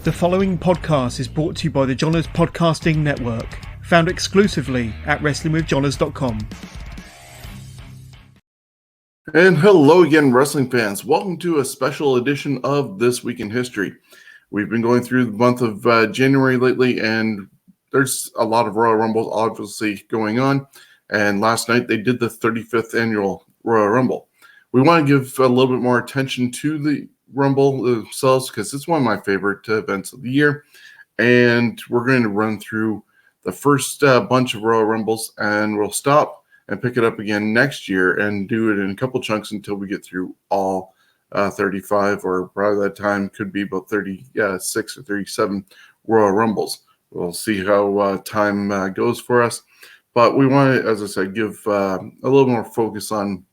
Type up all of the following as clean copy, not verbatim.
The following podcast is brought to you by the Johners Podcasting Network, found exclusively at WrestlingWithJohners.com. And hello again, wrestling fans. Welcome to a special edition of This Week in History. We've been going through the month of January lately, and there's a lot of Royal Rumbles obviously going on. And last night they did the 35th annual Royal Rumble. We want to give a little bit more attention to the Rumble themselves because it's one of my favorite events of the year. And we're going to run through the first bunch of Royal Rumbles, and we'll stop and pick it up again next year and do it in a couple chunks until we get through all 35, or by that time could be about 36 or 37 Royal Rumbles. We'll see how time goes for us. But we want to, as I said, give a little more focus on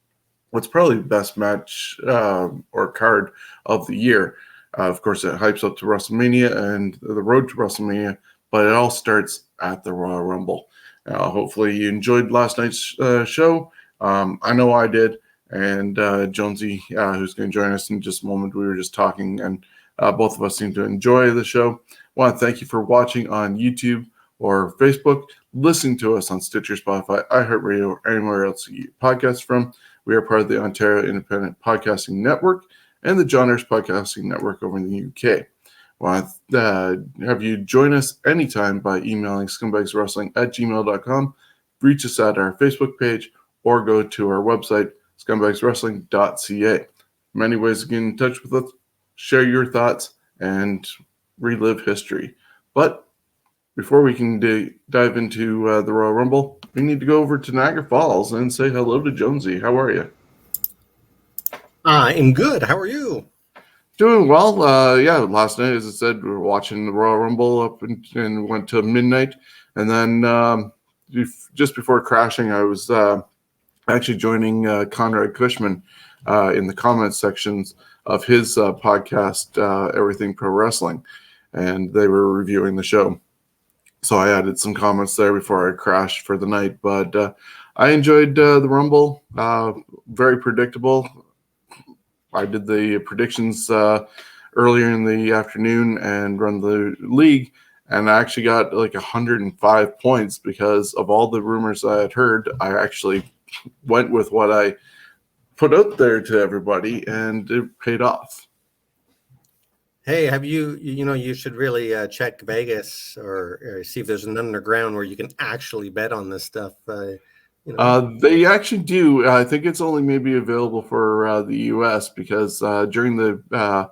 what's probably the best match or card of the year. Of course, it hypes up to WrestleMania and the road to WrestleMania, but it all starts at the Royal Rumble. Hopefully you enjoyed last night's show. I know I did. And Jonesy, who's going to join us in just a moment, we were just talking, and both of us seem to enjoy the show. I want to thank you for watching on YouTube or Facebook, listening to us on Stitcher, Spotify, iHeartRadio, or anywhere else you get podcasts from. We are part of the Ontario Independent Podcasting Network and the Johners Podcasting Network over in the UK. I want to have you join us anytime by emailing scumbagswrestling@gmail.com, reach us at our Facebook page, or go to our website, scumbagswrestling.ca. Many ways to get in touch with us, share your thoughts, and relive history. But before we can dive into the Royal Rumble, we need to go over to Niagara Falls and say hello to Jonesy. How are you? I'm good. How are you? Doing well. Last night, as I said, we were watching the Royal Rumble up and went to midnight. And then just before crashing, I was actually joining Conrad Cushman in the comments sections of his podcast, Everything Pro Wrestling. And they were reviewing the show. So I added some comments there before I crashed for the night. But I enjoyed the Rumble. Very predictable. I did the predictions earlier in the afternoon and run the league. And I actually got like 105 points because of all the rumors I had heard. I actually went with what I put out there to everybody, and it paid off. Hey, have you should really check Vegas or see if there's an underground where you can actually bet on this stuff. They actually do. I think it's only maybe available for the U.S. because during the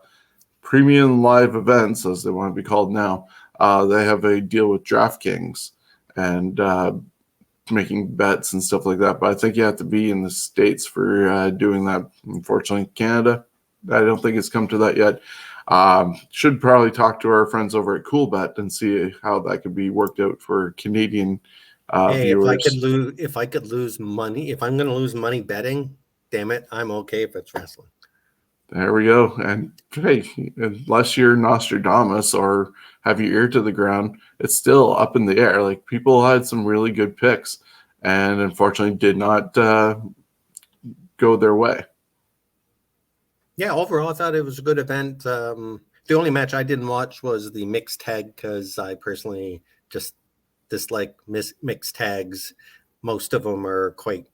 premium live events, as they want to be called now, they have a deal with DraftKings and making bets and stuff like that. But I think you have to be in the States for doing that. Unfortunately, Canada, I don't think it's come to that yet. Should probably talk to our friends over at Coolbet and see how that could be worked out for Canadian viewers. If I could lose money, if I'm going to lose money betting, damn it, I'm okay if it's wrestling. There we go. And hey, unless you're Nostradamus or have your ear to the ground, it's still up in the air. Like, people had some really good picks and unfortunately did not go their way. Yeah, overall, I thought it was a good event. The only match I didn't watch was the mixed tag because I personally just dislike mixed tags. Most of them are quite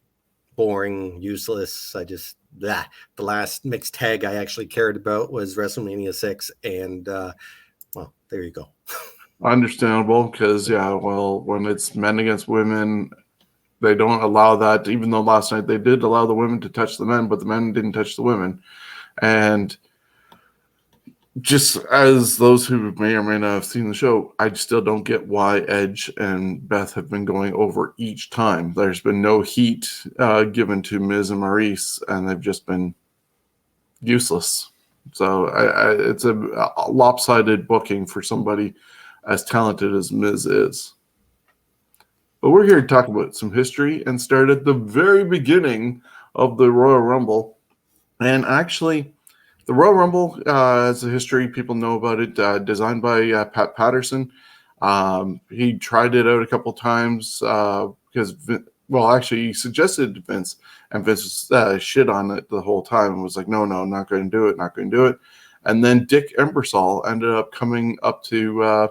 boring, useless. The last mixed tag I actually cared about was WrestleMania 6, and well, there you go. Understandable, because when it's men against women, they don't allow that. Even though last night they did allow the women to touch the men, but the men didn't touch the women. And just as those who may or may not have seen the show, I still don't get why Edge and Beth have been going over each time. There's been no heat given to Miz and Maurice, and they've just been useless. So it's a lopsided booking for somebody as talented as Miz is. But we're here to talk about some history and start at the very beginning of the Royal Rumble. And actually, the Royal Rumble has a history. People know about it. Designed by Pat Patterson. He tried it out a couple times because, he suggested it to Vince, and Vince was shit on it the whole time and was like, no, not going to do it, not going to do it. And then Dick Ebersol ended up coming up to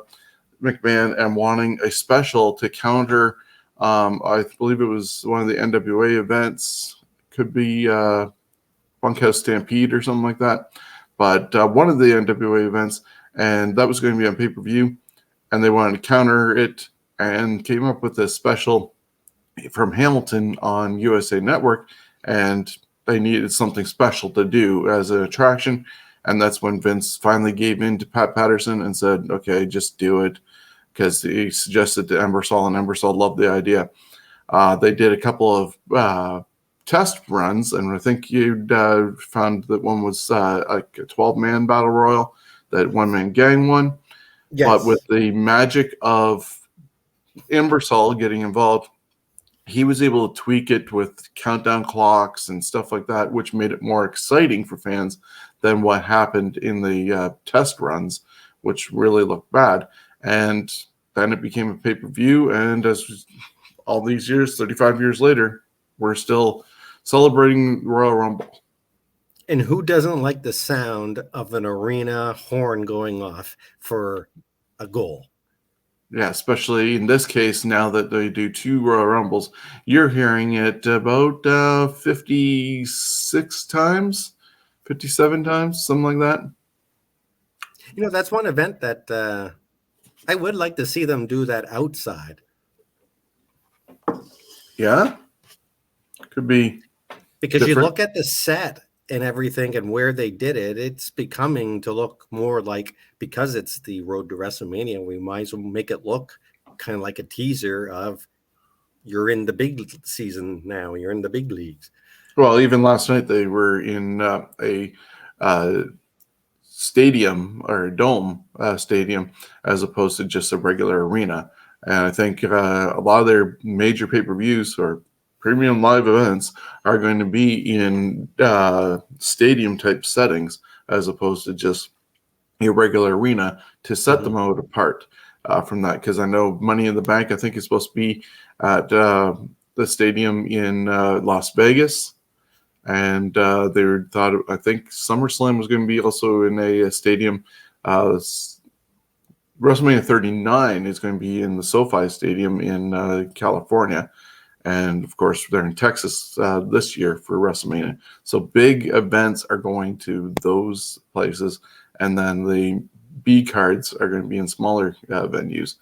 McMahon and wanting a special to counter, I believe it was one of the NWA events, could be Bunkhouse Stampede or something like that, but one of the NWA events, and that was going to be on pay-per-view, and they wanted to counter it and came up with a special from Hamilton on USA Network, and they needed something special to do as an attraction, and that's when Vince finally gave in to Pat Patterson and said, okay, just do it, because he suggested to Ebersol, and Ebersol loved the idea. They did a couple of test runs, and I think you found that one was like a 12-man battle royal that one-man gang won. Yes. But with the magic of Ebersol getting involved, he was able to tweak it with countdown clocks and stuff like that, which made it more exciting for fans than what happened in the test runs, which really looked bad. And then it became a pay-per-view, and as all these years, 35 years later, we're still celebrating Royal Rumble. And who doesn't like the sound of an arena horn going off for a goal? Yeah, especially in this case, now that they do 2 Royal Rumbles, you're hearing it about 56 times, 57 times, something like that. You know, that's one event that I would like to see them do that outside. Yeah, could be. Because different. You look at the set and everything and where they did it, it's becoming to look more like, because it's the road to WrestleMania, we might as well make it look kind of like a teaser of you're in the big season now, you're in the big leagues. Well, even last night they were in a stadium or a dome stadium as opposed to just a regular arena. And I think a lot of their major pay-per-views or premium live events are going to be in stadium type settings as opposed to just a regular arena to set them out apart from that. Because I know Money in the Bank, I think, is supposed to be at the stadium in Las Vegas. And they thought, I think SummerSlam was going to be also in a stadium. WrestleMania 39 is going to be in the SoFi Stadium in California. And, of course, they're in Texas this year for WrestleMania. So big events are going to those places. And then the B cards are going to be in smaller venues.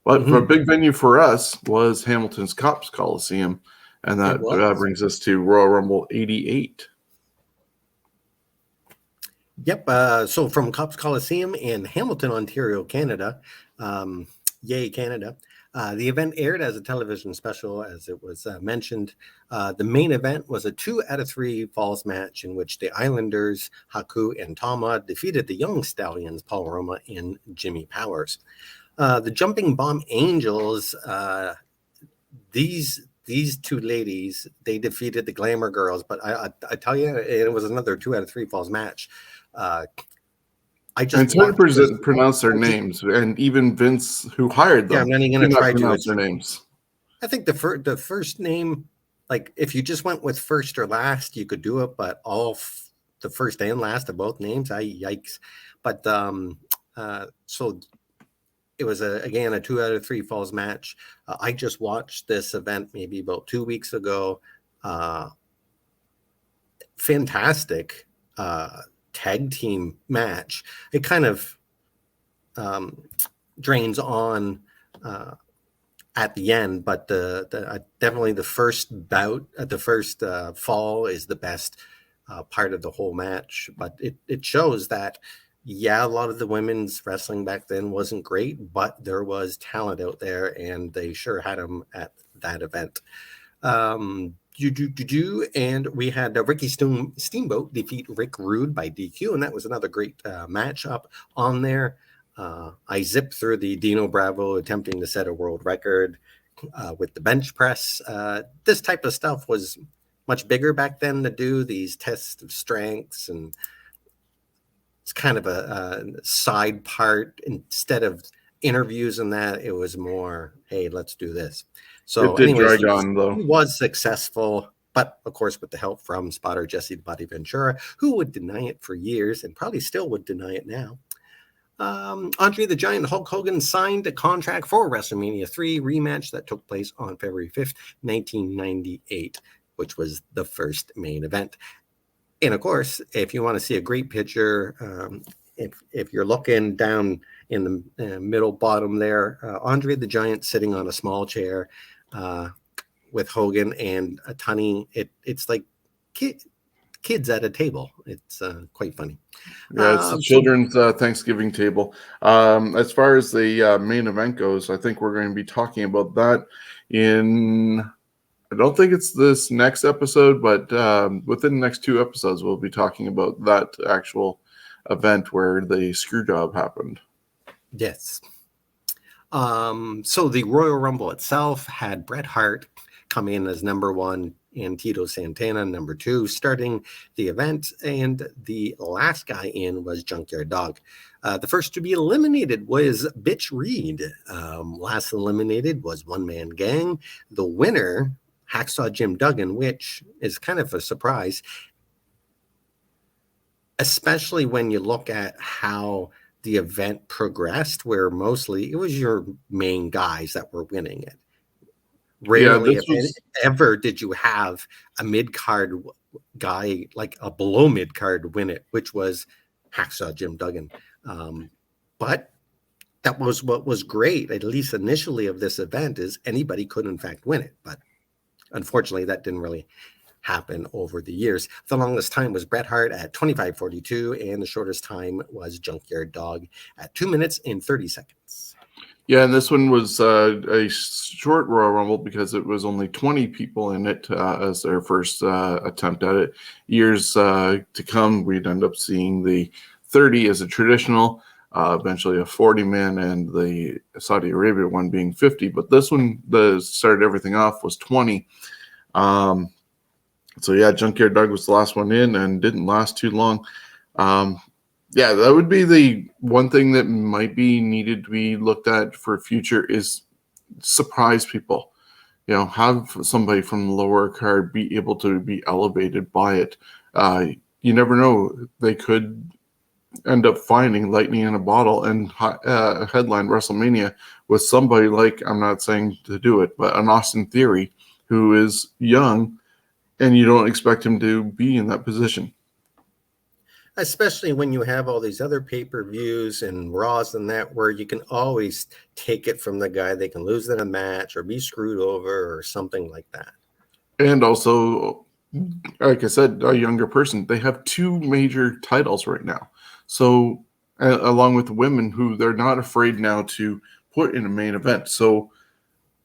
But a big venue for us was Hamilton's Cops Coliseum. And that brings us to Royal Rumble 88. Yep. So from Cops Coliseum in Hamilton, Ontario, Canada, yay, Canada. The event aired as a television special, as it was mentioned. The main event was a 2 out of 3 falls match in which the Islanders, Haku and Tama, defeated the Young Stallions, Paul Roma and Jimmy Powers. The Jumping Bomb Angels, these 2 ladies, they defeated the Glamour Girls, but I tell you, it was another 2 out of 3 falls match. It's hard to pronounce their names, and even Vince, who hired them, I'm not even going to try to pronounce their names. I think the first name, like if you just went with first or last, you could do it, but the first and last of both names, yikes. But so it was again a 2 out of 3 falls match. I just watched this event maybe about 2 weeks ago. Fantastic tag team match. It kind of drains on at the end, but definitely the first bout, the first fall is the best part of the whole match. But it shows that, yeah, a lot of the women's wrestling back then wasn't great, but there was talent out there, and they sure had them at that event. And we had Ricky Steamboat defeat Rick Rude by DQ, and that was another great matchup on there. I zipped through the Dino Bravo attempting to set a world record with the bench press. This type of stuff was much bigger back then to do, these tests of strengths, and it's kind of a side part. Instead of interviews and that, it was more, hey, let's do this. So it did drag on, though. He was successful. but of course with the help from spotter Jesse the Body Ventura, who would deny it for years and probably still would deny it now. Andre the Giant Hulk Hogan signed a contract for WrestleMania 3 rematch that took place on February 5th, 1998, which was the first main event. And of course, if you want to see a great picture, if you're looking down in the middle bottom there, Andre the Giant sitting on a small chair with Hogan and a Tunny. It's like kids at a table. It's quite funny. Yeah, it's the children's Thanksgiving table. As far as the main event goes, I think we're going to be talking about that in... I don't think it's this next episode, but within the next 2 episodes, we'll be talking about that actual event where the screw job happened. Yes. So the Royal Rumble itself had Bret Hart come in as number 1 and Tito Santana number 2 starting the event, and the last guy in was Junkyard Dog. The first to be eliminated was Bitch Reed. Last eliminated was One Man Gang. The winner, Hacksaw Jim Duggan, which is kind of a surprise, especially when you look at how the event progressed, where mostly it was your main guys that were winning it. Rarely, if ever, did you have a mid-card guy, like a below mid-card, win it, which was Hacksaw Jim Duggan. But that was what was great, at least initially, of this event, is anybody could, in fact, win it. But unfortunately, that didn't really happen over the years. The longest time was Bret Hart at 25:42, and the shortest time was Junkyard Dog at 2 minutes and 30 seconds. Yeah, and this one was a short Royal Rumble because it was only 20 people in it as their first attempt at it. Years to come, we'd end up seeing the 30 as a traditional, eventually a 40-man, and the Saudi Arabia one being 50. But this one that started everything off was 20. So yeah, Junkyard Dog was the last one in and didn't last too long. Yeah, that would be the one thing that might be needed to be looked at for future is surprise people. You know, have somebody from the lower card be able to be elevated by it. You never know. They could end up finding lightning in a bottle and headline WrestleMania with somebody like, I'm not saying to do it, but an Austin Theory who is young and you don't expect him to be in that position. Especially when you have all these other pay-per-views and Raws and that, where you can always take it from the guy. They can lose in a match or be screwed over or something like that. And also, like I said, a younger person. They have 2 major titles right now. So, along with the women who they're not afraid now to put in a main event. So,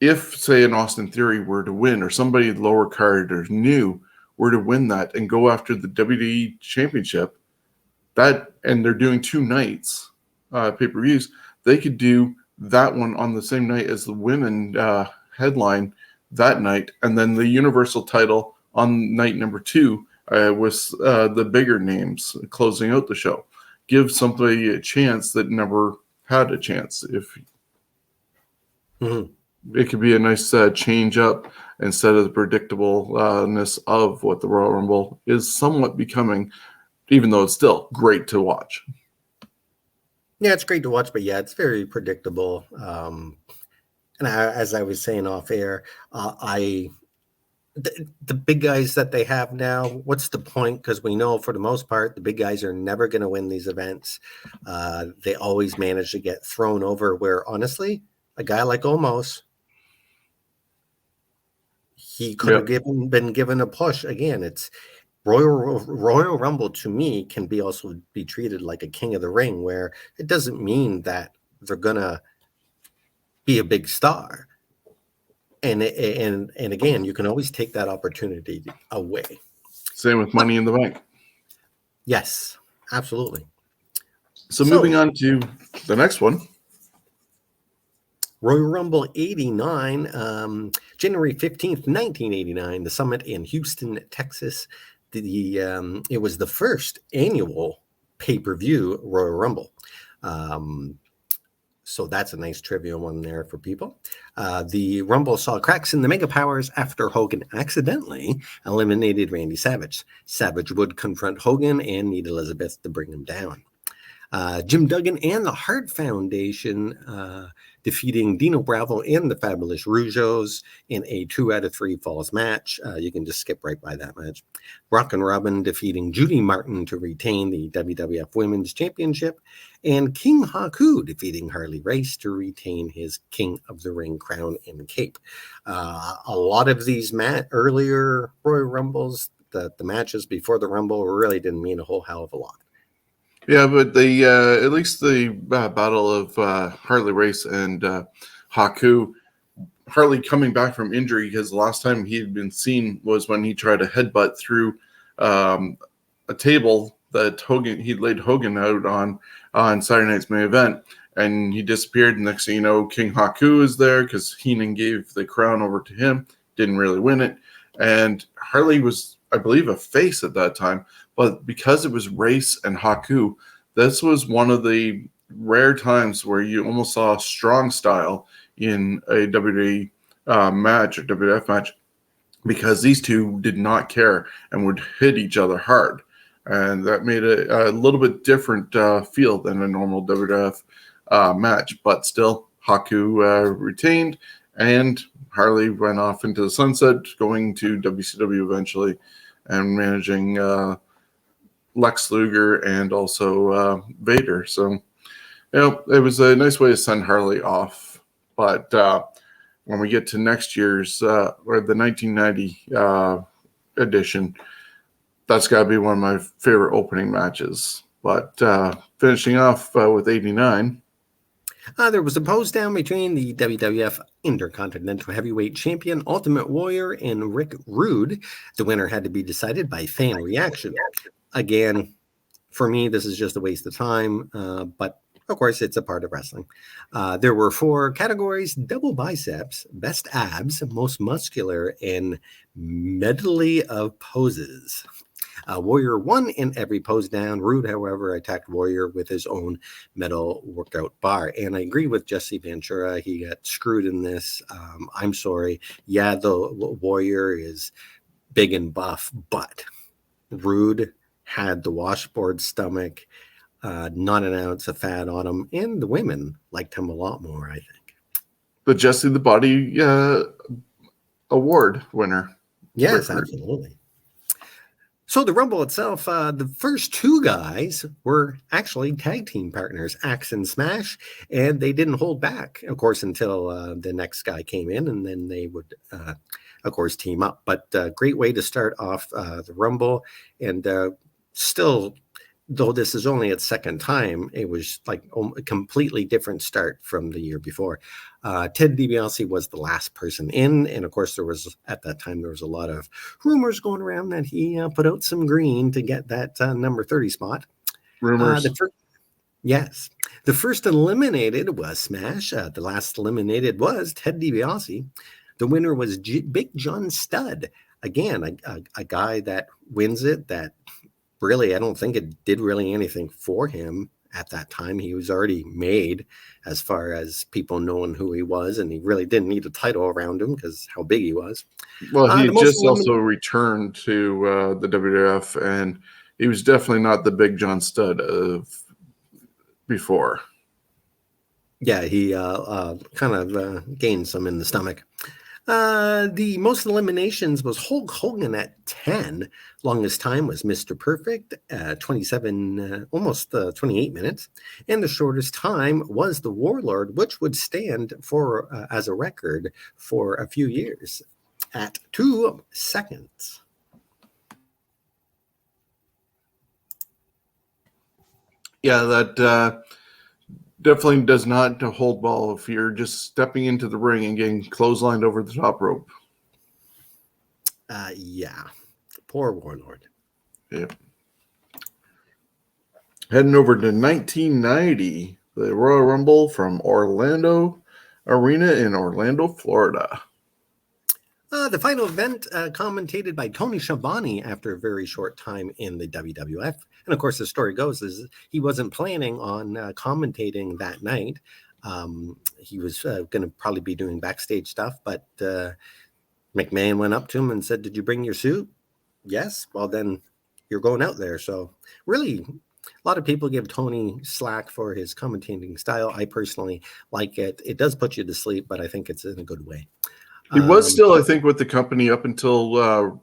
if, say, an Austin Theory were to win, or somebody lower card or new were to win that and go after the WWE Championship, that, and they're doing 2 nights pay-per-views, they could do that one on the same night as the women headline that night, and then the Universal title on night number 2 with the bigger names closing out the show. Give somebody a chance that never had a chance. If it could be a nice change up instead of the predictableness of what the Royal Rumble is somewhat becoming, even though it's still great to watch. Yeah, it's great to watch, but yeah, it's very predictable. And as I was saying off air, the big guys that they have now, what's the point? Because we know for the most part, the big guys are never going to win these events. They always manage to get thrown over, where honestly, a guy like Omos, he could have been given a push. Again, it's Royal Rumble to me can be also be treated like a King of the Ring, where it doesn't mean that they're gonna be a big star. And again, you can always take that opportunity away. Same with Money in the Bank. Yes, absolutely. So moving on to the next one. Royal Rumble 89, January 15th, 1989, the Summit in Houston, Texas. It was the first annual pay-per-view Royal Rumble. So that's a nice trivia one there for people. The Rumble saw cracks in the Mega Powers after Hogan accidentally eliminated Randy Savage. Savage would confront Hogan and need Elizabeth to bring him down. Jim Duggan and the Hart Foundation defeating Dino Bravo and the Fabulous Rougeaus in a 2 out of 3 falls match. You can just skip right by that match. Rockin' Robin defeating Judy Martin to retain the WWF Women's Championship, and King Haku defeating Harley Race to retain his King of the Ring crown and cape. A lot of these earlier Royal Rumbles, the matches before the Rumble really didn't mean a whole hell of a lot. Yeah, but the at least the battle of Harley Race and Haku, Harley coming back from injury, because the last time he had been seen was when he tried to headbutt through a table that he'd laid Hogan out on Saturday Night's Main Event, and he disappeared. And next thing you know, King Haku is there because Heenan gave the crown over to him, didn't really win it, and Harley was, I believe, a face at that time. But because it was Race and Haku, this was one of the rare times where you almost saw strong style in a WWE match or WWF match, because these two did not care and would hit each other hard. And that made it a little bit different feel than a normal WWF match. But still, Haku retained, and Harley went off into the sunset, going to WCW eventually and managing Lex Luger and also Vader. So, it was a nice way to send Harley off. But when we get to next year's, or the 1990 edition, that's got to be one of my favorite opening matches. But finishing off with 89. There was a pose down between the WWF Intercontinental Heavyweight Champion Ultimate Warrior and Rick Rude. The winner had to be decided by fan reaction. Again, for me, this is just a waste of time, but of course, it's a part of wrestling. There were 4 categories: double biceps, best abs, most muscular, and medley of poses. Warrior won in every pose down. Rude, however, attacked Warrior with his own metal workout bar. And I agree with Jesse Ventura. He got screwed in this. I'm sorry. Yeah, the Warrior is big and buff, but Rude had the washboard stomach, not an ounce of fat on him, and the women liked him a lot more, I think. The Jesse the Body award winner. Yes, absolutely. So the Rumble itself, the first 2 guys were actually tag team partners, Axe and Smash, and they didn't hold back, of course, until the next guy came in, and then they would, of course, team up. But great way to start off the Rumble, and still, though this is only its second time, it was like a completely different start from the year before. Ted DiBiase was the last person in, and of course at that time there was a lot of rumors going around that he put out some green to get that number 30 spot. Rumors. Yes. The first eliminated was Smash. The last eliminated was Ted DiBiase. The winner was Big John Studd. Again, a guy that wins it that really, I don't think it did really anything for him at that time. He was already made as far as people knowing who he was, and he really didn't need a title around him because how big he was. Well, he just also returned to the WWF, and he was definitely not the Big John Studd of before. Yeah, he kind of gained some in the stomach. The most eliminations was Hulk Hogan at 10. Longest time was Mr. Perfect, 27, almost 28 minutes. And the shortest time was the Warlord, which would stand for as a record for a few years at 2 seconds. Yeah, that definitely does not hold ball if you're just stepping into the ring and getting clotheslined over the top rope. Yeah. Poor Warlord. Yeah. Heading over to 1990, the Royal Rumble from Orlando Arena in Orlando, Florida. The final event commentated by Tony Schiavone after a very short time in the WWF. And of course, the story goes is he wasn't planning on commentating that night. He was going to probably be doing backstage stuff, but McMahon went up to him and said, "Did you bring your suit?" "Yes." "Well, then you're going out there." So really, a lot of people give Tony slack for his commentating style. I personally like it. It does put you to sleep, but I think it's in a good way. He was still, I think, with the company up until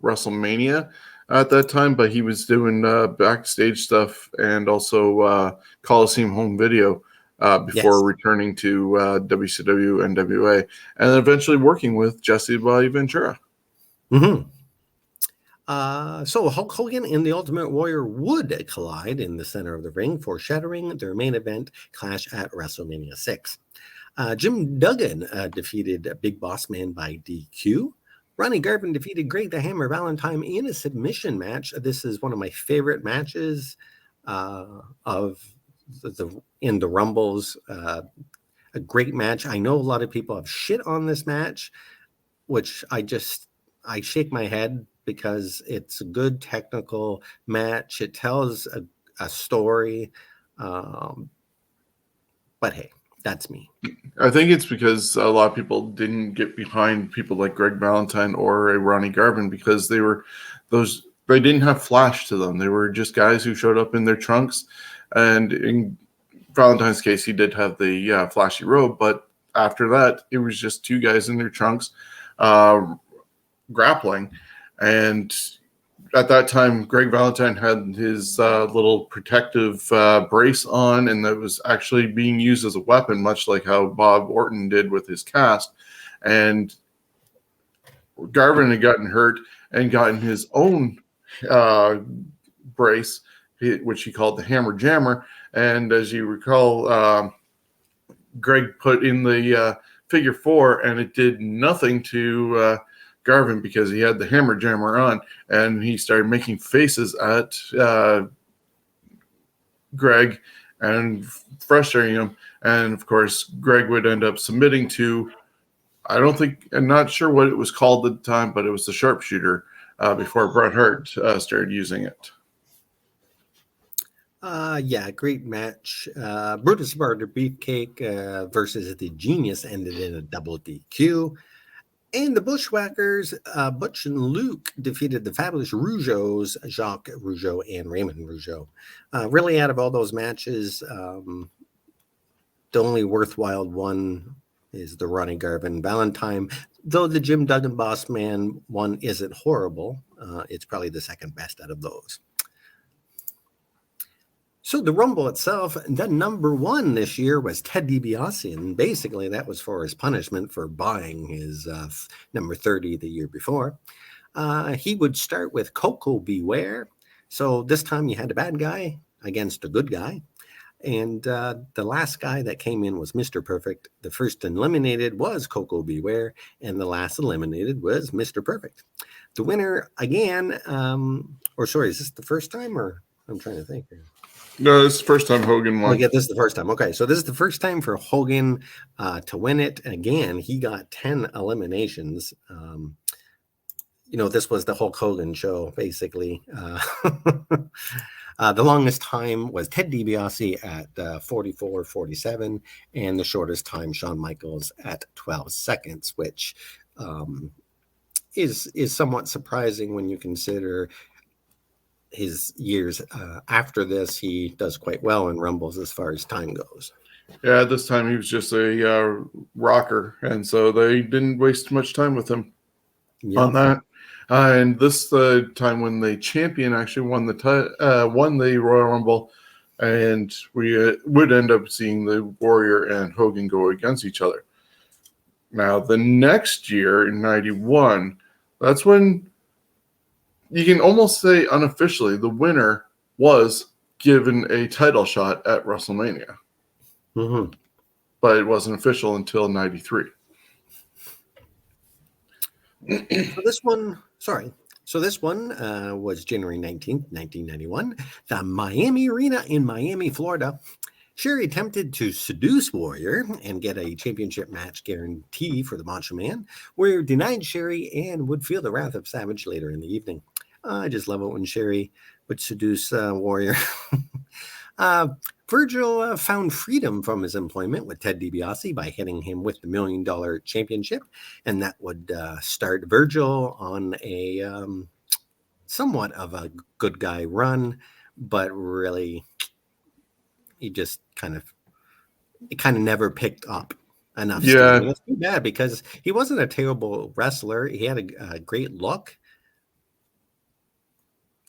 WrestleMania at that time, but he was doing backstage stuff and also Coliseum home video before returning to WCW, NWA, and then eventually working with Jesse Bobby Ventura. Mm-hmm. So Hulk Hogan and the Ultimate Warrior would collide in the center of the ring, foreshadowing their main event clash at WrestleMania 6. Jim Duggan defeated Big Boss Man by DQ. Ronnie Garvin defeated Greg the Hammer Valentine in a submission match. This is one of my favorite matches in the Rumbles. A great match. I know a lot of people have shit on this match, which I shake my head because it's a good technical match. It tells a story. But hey, that's me. I think it's because a lot of people didn't get behind people like Greg Valentine or a Ronnie Garvin because they didn't have flash to them. They were just guys who showed up in their trunks. And in Valentine's case, he did have the flashy robe, but after that, it was just two guys in their trunks grappling. And at that time, Greg Valentine had his little protective brace on, and that was actually being used as a weapon, much like how Bob Orton did with his cast. And Garvin had gotten hurt and gotten his own brace, which he called the Hammer Jammer. And as you recall, Greg put in the figure 4, and it did nothing to Garvin because he had the Hammer Jammer on, and he started making faces at Greg and frustrating him. And of course, Greg would end up submitting to, I'm not sure what it was called at the time, but it was the sharpshooter before Bret Hart started using it. Great match. Brutus Barber Beefcake versus the Genius ended in a double DQ. And the Bushwhackers, Butch and Luke, defeated the Fabulous Rougeaus, Jacques Rougeau and Raymond Rougeau. Really, out of all those matches, the only worthwhile one is the Ronnie Garvin Valentine. Though the Jim Duggan Boss Man one isn't horrible, it's probably the second best out of those. So the Rumble itself, the number 1 this year was Ted DiBiase, and basically that was for his punishment for buying his number 30 the year before. He would start with Coco Beware. So this time you had a bad guy against a good guy. And the last guy that came in was Mr. Perfect. The first eliminated was Coco Beware, and the last eliminated was Mr. Perfect. The winner again, is this the first time, or I'm trying to think here. No, this is the first time Hogan won. This is the first time. Okay, so this is the first time for Hogan to win it. Again, he got 10 eliminations. This was the Hulk Hogan show, basically. The longest time was Ted DiBiase at 44:47, and the shortest time, Shawn Michaels at 12 seconds, which is somewhat surprising when you consider his years after this. He does quite well in Rumbles as far as time goes. Yeah, this time he was just a rocker, and so they didn't waste much time with him on that. And this the time when the champion actually won the Royal Rumble, and we would end up seeing the Warrior and Hogan go against each other. Now, the next year in '91, that's when you can almost say unofficially the winner was given a title shot at WrestleMania. Mm-hmm. But it wasn't official until '93. So this one was January 19th, 1991. The Miami Arena in Miami, Florida. Sherry attempted to seduce Warrior and get a championship match guarantee for the Macho Man. Warrior denied Sherry and would feel the wrath of Savage later in the evening. I just love it when Sherry would seduce Warrior. Virgil found freedom from his employment with Ted DiBiase by hitting him with the $1 Million Championship, and that would start Virgil on a somewhat of a good guy run, but really it kind of never picked up enough steam. And it's too bad because he wasn't a terrible wrestler. He had a great look.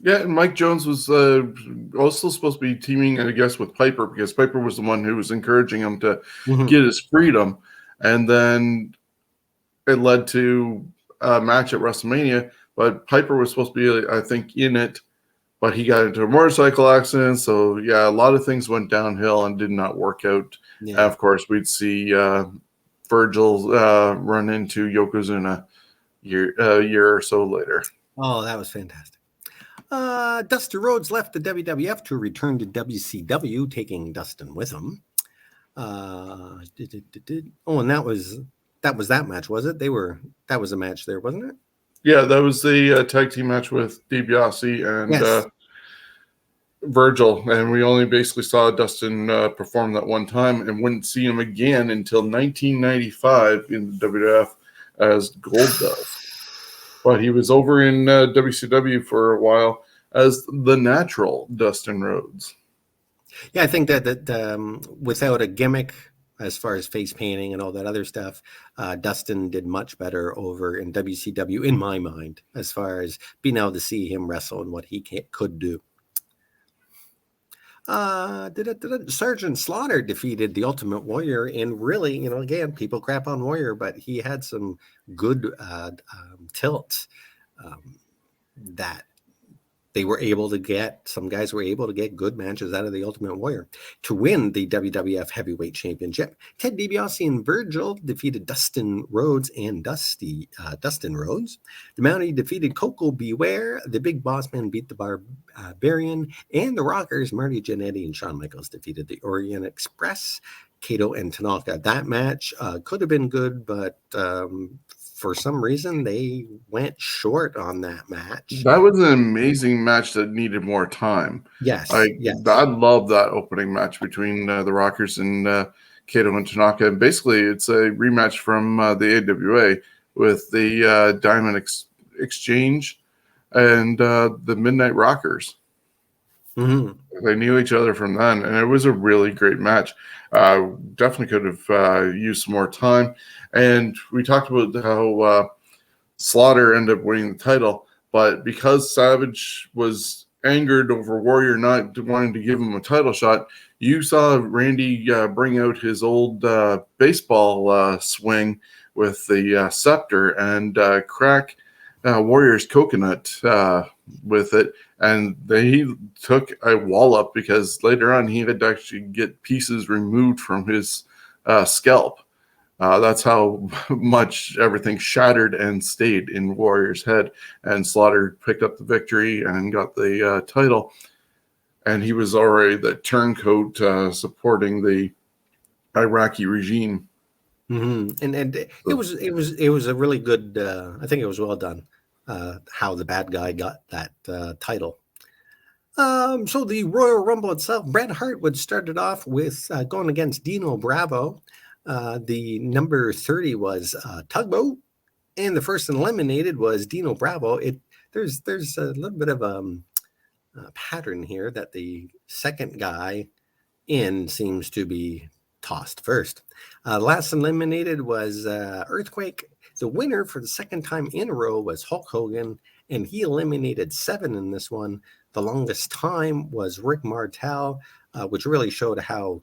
Yeah, and Mike Jones was also supposed to be teaming, I guess, with Piper, because Piper was the one who was encouraging him to get his freedom. And then it led to a match at WrestleMania, but Piper was supposed to be, I think, in it, but he got into a motorcycle accident. So, yeah, a lot of things went downhill and did not work out. Yeah. And, of course, we'd see Virgil run into Yokozuna a year or so later. Oh, that was fantastic. Dusty Rhodes left the WWF to return to WCW, taking Dustin with him. Oh, and that was that match, was it? That was a match there, wasn't it? Yeah, that was the tag team match with Dibiase and Virgil, and we only basically saw Dustin perform that one time, and wouldn't see him again until 1995 in the WWF as Goldust. But he was over in WCW for a while as the natural Dustin Rhodes. Yeah, I think that without a gimmick, as far as face painting and all that other stuff, Dustin did much better over in WCW, in my mind, as far as being able to see him wrestle and what he could do. Sergeant Slaughter defeated the Ultimate Warrior, and really, again, people crap on Warrior, but he had some good tilts that they were able to get. Some guys were able to get good matches out of the Ultimate Warrior to win the WWF Heavyweight Championship. Ted DiBiase and Virgil defeated Dustin Rhodes and Dustin Rhodes. The Mountie defeated Coco Beware. The Big Boss Man beat the Barbarian. And the Rockers, Marty Jannetty and Shawn Michaels, defeated the Orient Express, Kato and Tanaka. That match could have been good, but for some reason, they went short on that match. That was an amazing match that needed more time. Yes. I love that opening match between the Rockers and Kato and Tanaka. And basically, it's a rematch from the AWA with the Diamond Exchange and the Midnight Rockers. Mm-hmm. They knew each other from then, and it was a really great match. Definitely could have used some more time. And we talked about how Slaughter ended up winning the title, but because Savage was angered over Warrior not wanting to give him a title shot, you saw Randy bring out his old baseball swing with the scepter and crack Warrior's coconut with it, and he took a wallop because later on he had to actually get pieces removed from his scalp. That's how much everything shattered and stayed in Warrior's head. And Slaughter picked up the victory and got the title. And he was already the turncoat supporting the Iraqi regime. Mm-hmm. And it was a really good. I think it was well done. How the bad guy got that title. So the Royal Rumble itself, Bret Hart would start it off with going against Dino Bravo. The number 30 was Tugboat, and the first eliminated was Dino Bravo. There's a little bit of a pattern here that the second guy in seems to be tossed first. Last eliminated was Earthquake. The winner for the second time in a row was Hulk Hogan, and he eliminated 7 in this one. The longest time was Rick Martel, which really showed how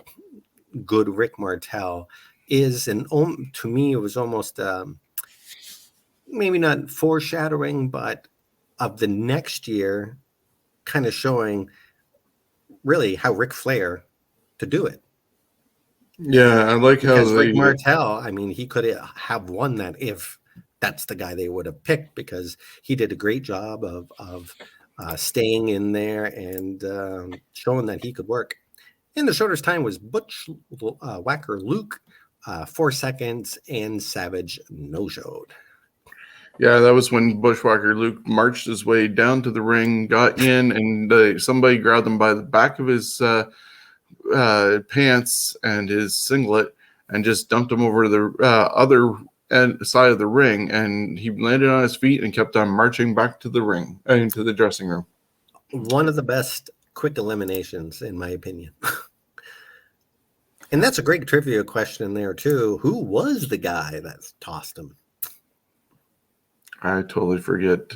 good Rick Martel is. And to me, it was almost maybe not foreshadowing, but of the next year, kind of showing really how Ric Flair could do it. Yeah, I like how Rick Martel, I mean, he could have won that if that's the guy they would have picked, because he did a great job of staying in there and showing that he could work. And the shortest time was Butch Whacker Luke, 4 seconds, and Savage no-showed. Yeah, that was when Bushwhacker Luke marched his way down to the ring, got in, and somebody grabbed him by the back of his pants and his singlet and just dumped him over to the other side of the ring, and he landed on his feet and kept on marching back to the ring, into the dressing room. One of the best quick eliminations, in my opinion. And that's a great trivia question there, too. Who was the guy that tossed him? I totally forget.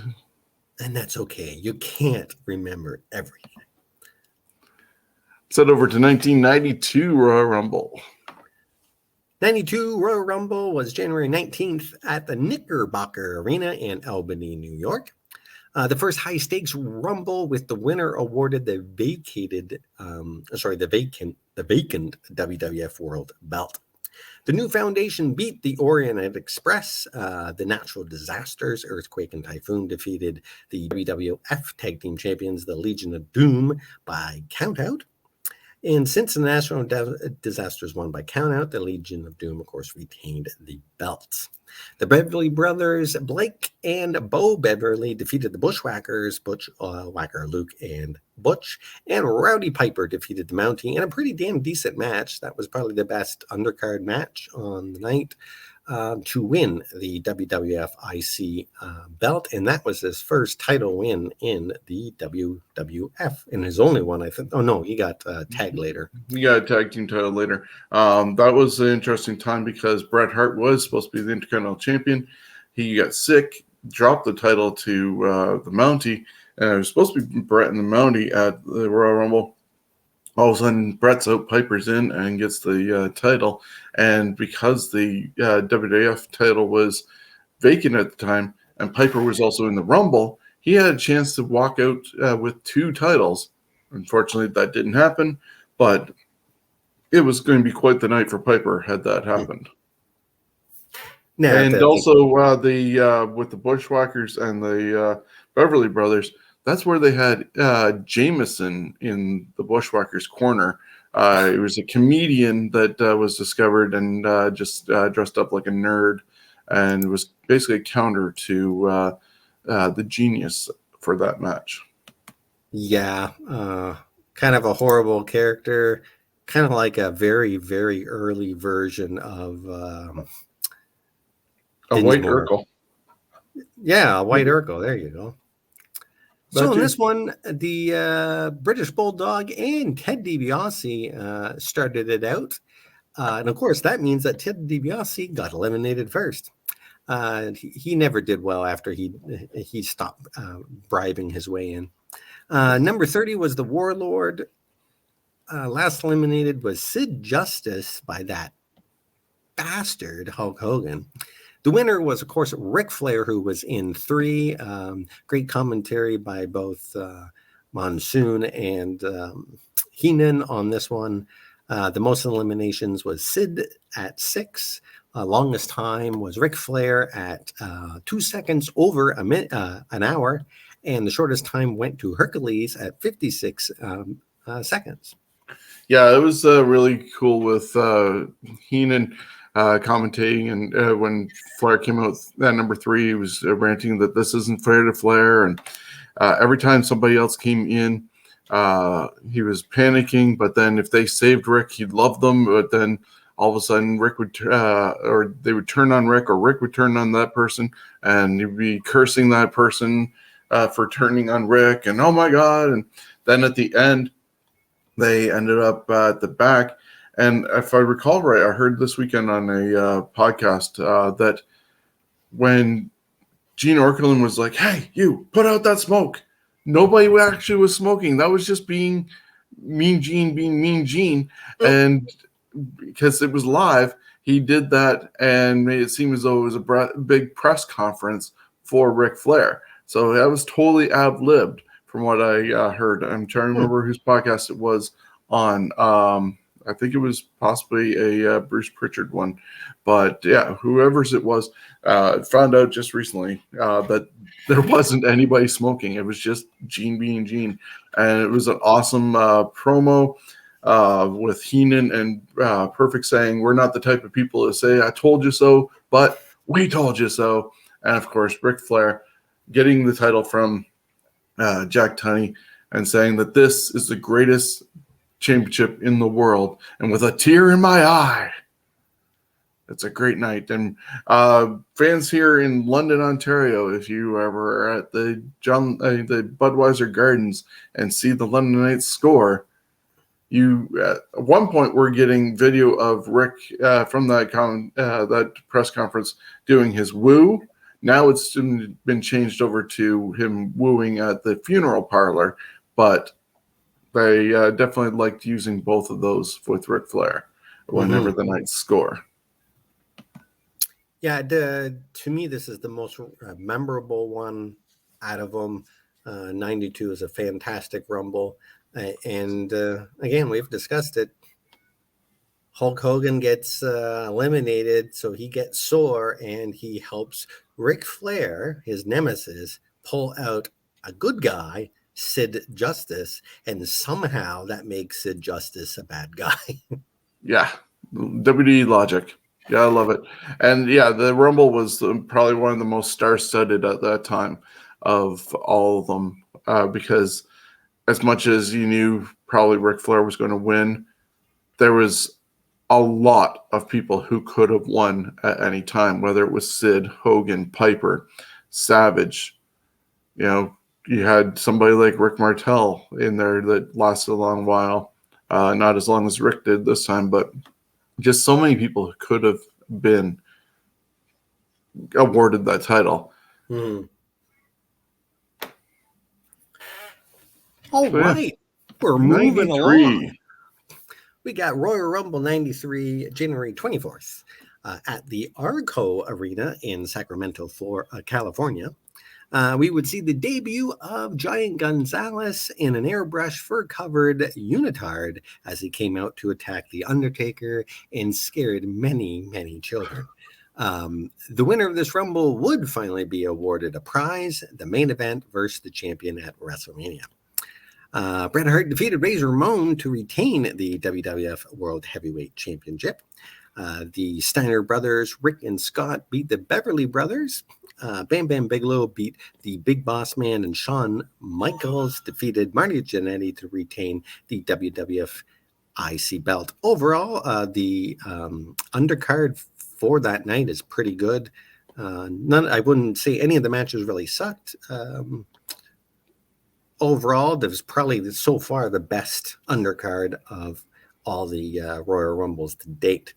And that's okay. You can't remember everything. Set over to 1992 Royal Rumble. 92 Royal Rumble was January 19th at the Knickerbocker Arena in Albany, New York. The first high-stakes Rumble with the winner awarded the vacant WWF World Belt. The new foundation beat the Orient Express. The Natural Disasters, Earthquake and Typhoon, defeated the WWF Tag Team Champions, the Legion of Doom, by countout. And since the National Disasters won by countout, the Legion of Doom, of course, retained the belts. The Beverly Brothers, Blake and Bo Beverly, defeated the Bushwhackers, Butch, Whacker, Luke, and Butch. And Rowdy Piper defeated the Mountie in a pretty damn decent match. That was probably the best undercard match on the night to win the WWF IC belt. And that was his first title win in the WWF, and his only one, I think. Oh, no, he got tagged later. He got a tag team title later. That was an interesting time because Bret Hart was supposed to be the Intercontinental Champion. He got sick, dropped the title to the Mountie, and it was supposed to be Bret and the Mountie at the Royal Rumble. All of a sudden, Bret's out, Piper's in, and gets the title. And because the WWF title was vacant at the time, and Piper was also in the Rumble, he had a chance to walk out with two titles. Unfortunately, that didn't happen, but it was going to be quite the night for Piper had that happened. And also with the Bushwhackers and the Beverly Brothers, that's where they had Jameson in the Bushwhackers corner. He was a comedian that was discovered and just dressed up like a nerd, and was basically a counter to the Genius for that match. Yeah, kind of a horrible character, kind of like a very, very early version of a White Urkel. Yeah, a White Urkel. There you go. So in this one, the British Bulldog and Ted DiBiase started it out. And of course, that means that Ted DiBiase got eliminated first. He never did well after he stopped bribing his way in. Number 30 was the Warlord. Last eliminated was Sid Justice by that bastard Hulk Hogan. The winner was, of course, Ric Flair, who was in 3. Great commentary by both Monsoon and Heenan on this one. The most eliminations was Sid at 6. Longest time was Ric Flair at 2 seconds over an hour. And the shortest time went to Hercules at 56 seconds. Yeah, it was really cool with Heenan commentating, and when Flair came out at number 3, he was ranting that this isn't fair to Flair, and every time somebody else came in, he was panicking. But then if they saved Rick, he'd love them. But then all of a sudden, Rick would or they would turn on Rick, or Rick would turn on that person, and he'd be cursing that person for turning on Rick, and oh my God! And then at the end, they ended up at the back. And if I recall right, I heard this weekend on a podcast that when Gene Okerlund was like, "Hey, you, put out that smoke," nobody actually was smoking. That was just being Mean Gene being Mean Gene. And because it was live, he did that and made it seem as though it was a big press conference for Ric Flair. So that was totally ad-libbed from what I heard. I'm trying to remember whose podcast it was on. I think it was possibly a Bruce Pritchard one. But yeah, whoever's it was, found out just recently that there wasn't anybody smoking. It was just Gene being Gene. And it was an awesome promo with Heenan and Perfect saying, "We're not the type of people that say, 'I told you so,' but we told you so." And of course, Ric Flair getting the title from Jack Tunney and saying that this is the greatest Championship in the world. And with a tear in my eye, it's a great night. And fans here in London, Ontario, if you ever are at the Budweiser Gardens and see the London Knights score, you at one point we're getting video of Rick from that press conference doing his woo. Now it's been changed over to him wooing at the funeral parlor, but they definitely liked using both of those with Ric Flair whenever the Knights score. Yeah, to me, this is the most memorable one out of them. 92 is a fantastic Rumble. And again, we've discussed it. Hulk Hogan gets eliminated, so he gets sore, and he helps Ric Flair, his nemesis, pull out a good guy, Sid Justice, and somehow that makes Sid Justice a bad guy. Yeah, WWE logic. Yeah, I love it. And yeah, the Rumble was probably one of the most star-studded at that time of all of them, because as much as you knew probably Ric Flair was going to win, there was a lot of people who could have won at any time, whether it was Sid, Hogan, Piper, Savage. You know, you had somebody like Rick Martel in there that lasted a long while. Not as long as Rick did this time, but just so many people who could have been awarded that title. All right. We're moving 93. along. We got Royal Rumble 93, January 24th at the Argo Arena in Sacramento, California. We would see the debut of Giant Gonzalez in an airbrush fur-covered unitard as he came out to attack The Undertaker and scared many, many children. The winner of this Rumble would finally be awarded a prize, the main event versus the champion at WrestleMania. Bret Hart defeated Razor Ramon to retain the WWF World Heavyweight Championship. The Steiner brothers, Rick and Scott, beat the Beverly brothers. Bam Bam Bigelow beat the Big Boss Man, and Shawn Michaels defeated Marty Jannetty to retain the WWF IC belt. Overall, the undercard for that night is pretty good. I wouldn't say any of the matches really sucked. Overall, there was probably so far the best undercard of all the Royal Rumbles to date.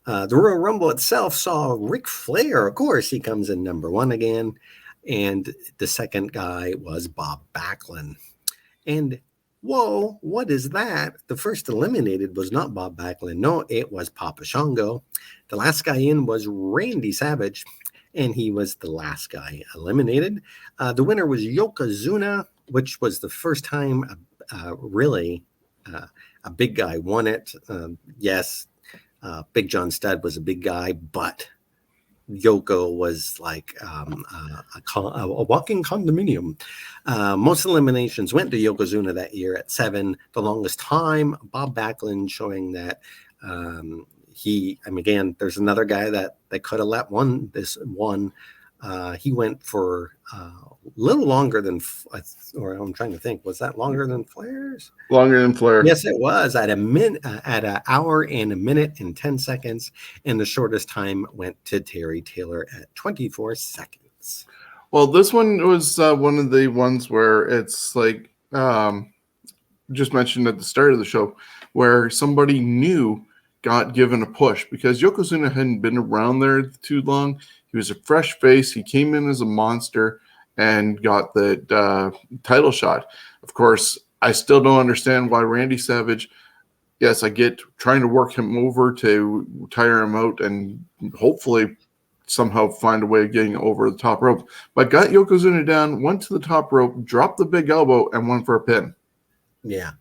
The Royal Rumble itself saw Ric Flair, of course, he comes in number one again, and the second guy was Bob Backlund. And whoa, what is that? The first eliminated was not Bob Backlund. No, it was Papa Shango. The last guy in was Randy Savage, and he was the last guy eliminated. The winner was Yokozuna, which was the first time really a big guy won it. Yes, Big John Studd was a big guy, but Yoko was like a walking condominium. Most eliminations went to Yokozuna that year at 7. The longest time, Bob Backlund, showing that again, there's another guy that could have let this one. He went for a little longer than, or I'm trying to think, was that longer than Flair's? Longer than Flair. Yes, it was at an hour and a minute and 10 seconds, and the shortest time went to Terry Taylor at 24 seconds. Well, this one was one of the ones where it's like just mentioned at the start of the show, where somebody new got given a push because Yokozuna hadn't been around there too long. He was a fresh face. He came in as a monster and got the title shot. Of course, I still don't understand why Randy Savage, yes, I get trying to work him over to tire him out and hopefully somehow find a way of getting over the top rope. But got Yokozuna down, went to the top rope, dropped the big elbow, and went for a pin. Yeah.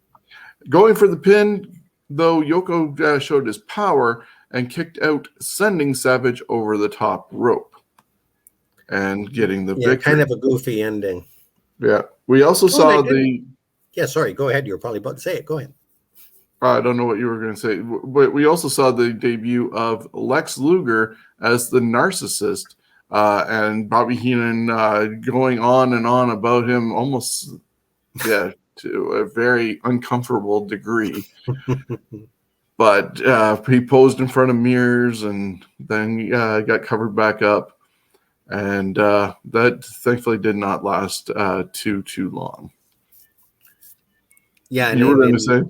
Going for the pin, though, Yoko showed his power and kicked out, sending Savage over the top rope and getting the victory. Kind of a goofy ending. Yeah. We also saw the... Yeah, sorry. Go ahead. You were probably about to say it. Go ahead. I don't know what you were going to say. But we also saw the debut of Lex Luger as the narcissist, and Bobby Heenan going on and on about him, almost, to a very uncomfortable degree. But he posed in front of mirrors and then got covered back up. And that thankfully did not last too long. Yeah. You were going to say?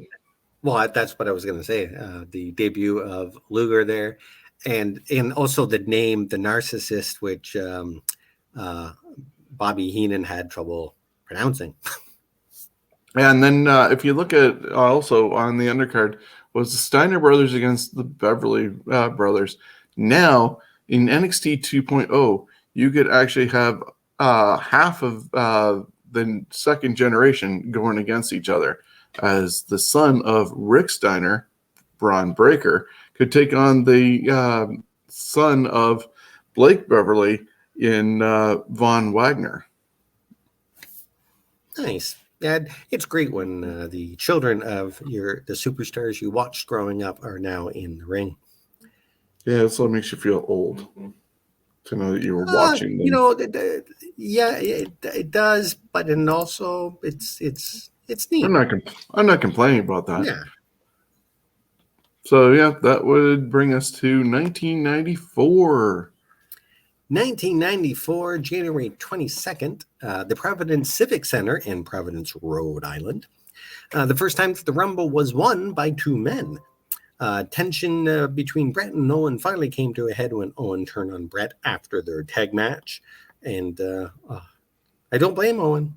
Well, that's what I was going to say. The debut of Luger there. And also the name, the Narcissist, which Bobby Heenan had trouble pronouncing. And then if you look at also on the undercard was the Steiner brothers against the Beverly brothers. Now in NXT 2.0, you could actually have half of the second generation going against each other, as the son of Rick Steiner, Braun Breaker, could take on the son of Blake Beverly in Von Wagner. Nice. Yeah, it's great when the children of the superstars you watched growing up are now in the ring. Yeah, that's what makes you feel old to know that you were watching them. You know, yeah, it does, but then also it's neat. I'm not complaining about that. Yeah. So yeah, that would bring us to 1994. 1994, January 22nd, the Providence Civic Center in Providence, Rhode Island. The first time that the Rumble was won by two men. Tension between Bret and Owen finally came to a head when Owen turned on Bret after their tag match. And I don't blame Owen.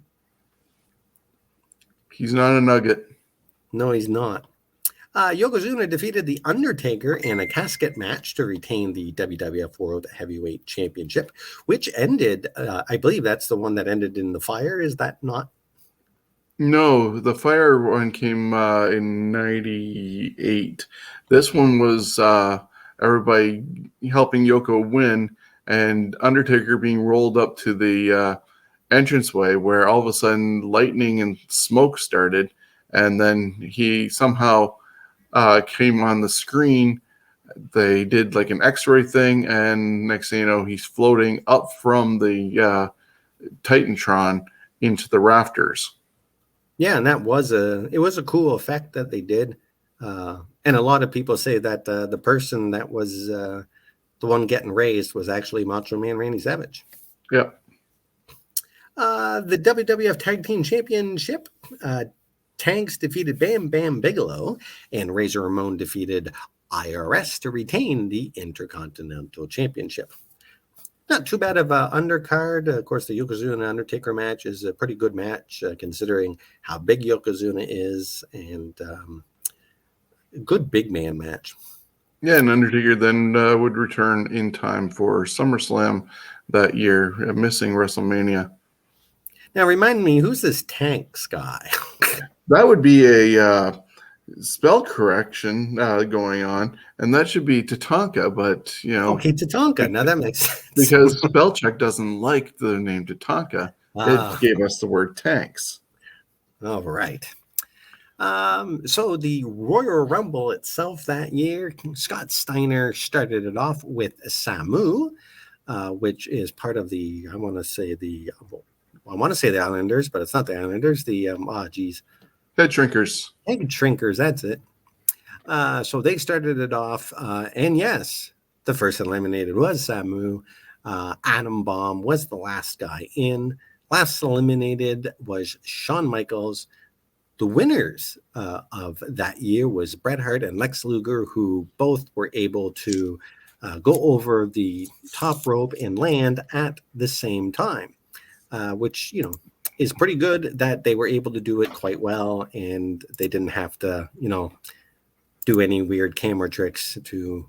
He's not a nugget. No, he's not. Yokozuna defeated The Undertaker in a casket match to retain the WWF World Heavyweight Championship, which ended, I believe that's the one that ended in the fire. Is that not? No, the fire one came in 98. This one was everybody helping Yoko win and Undertaker being rolled up to the entranceway where all of a sudden lightning and smoke started. And then he somehow came on the screen. They did like an x-ray thing, and next thing you know, he's floating up from the Titantron into the rafters. Yeah, and it was a cool effect that they did. And a lot of people say that the person that was the one getting raised was actually Macho Man Randy Savage. Yep. The WWF Tag Team Championship, Tanks defeated Bam Bam Bigelow, and Razor Ramon defeated IRS to retain the Intercontinental Championship. Not too bad of an undercard. Of course, the Yokozuna Undertaker match is a pretty good match, considering how big Yokozuna is, and a good big man match. Yeah, and Undertaker then would return in time for SummerSlam that year, missing WrestleMania. Now, remind me, who's this Tanks guy? That would be a spell correction going on, and that should be Tatanka, but, you know. Okay, Tatanka. Now that makes sense. Because Spellcheck doesn't like the name Tatanka. It gave us the word Tanks. All right. So the Royal Rumble itself that year, Scott Steiner started it off with Samu, which is part of the, I want to say the Islanders, but it's not the Islanders. Head Shrinkers. Head Shrinkers, that's it. So they started it off, and yes, the first eliminated was Samu. Adam Bomb was the last guy in. Last eliminated was Shawn Michaels. The winners of that year was Bret Hart and Lex Luger, who both were able to go over the top rope and land at the same time, which, you know, is pretty good that they were able to do it quite well, and they didn't have to, you know, do any weird camera tricks to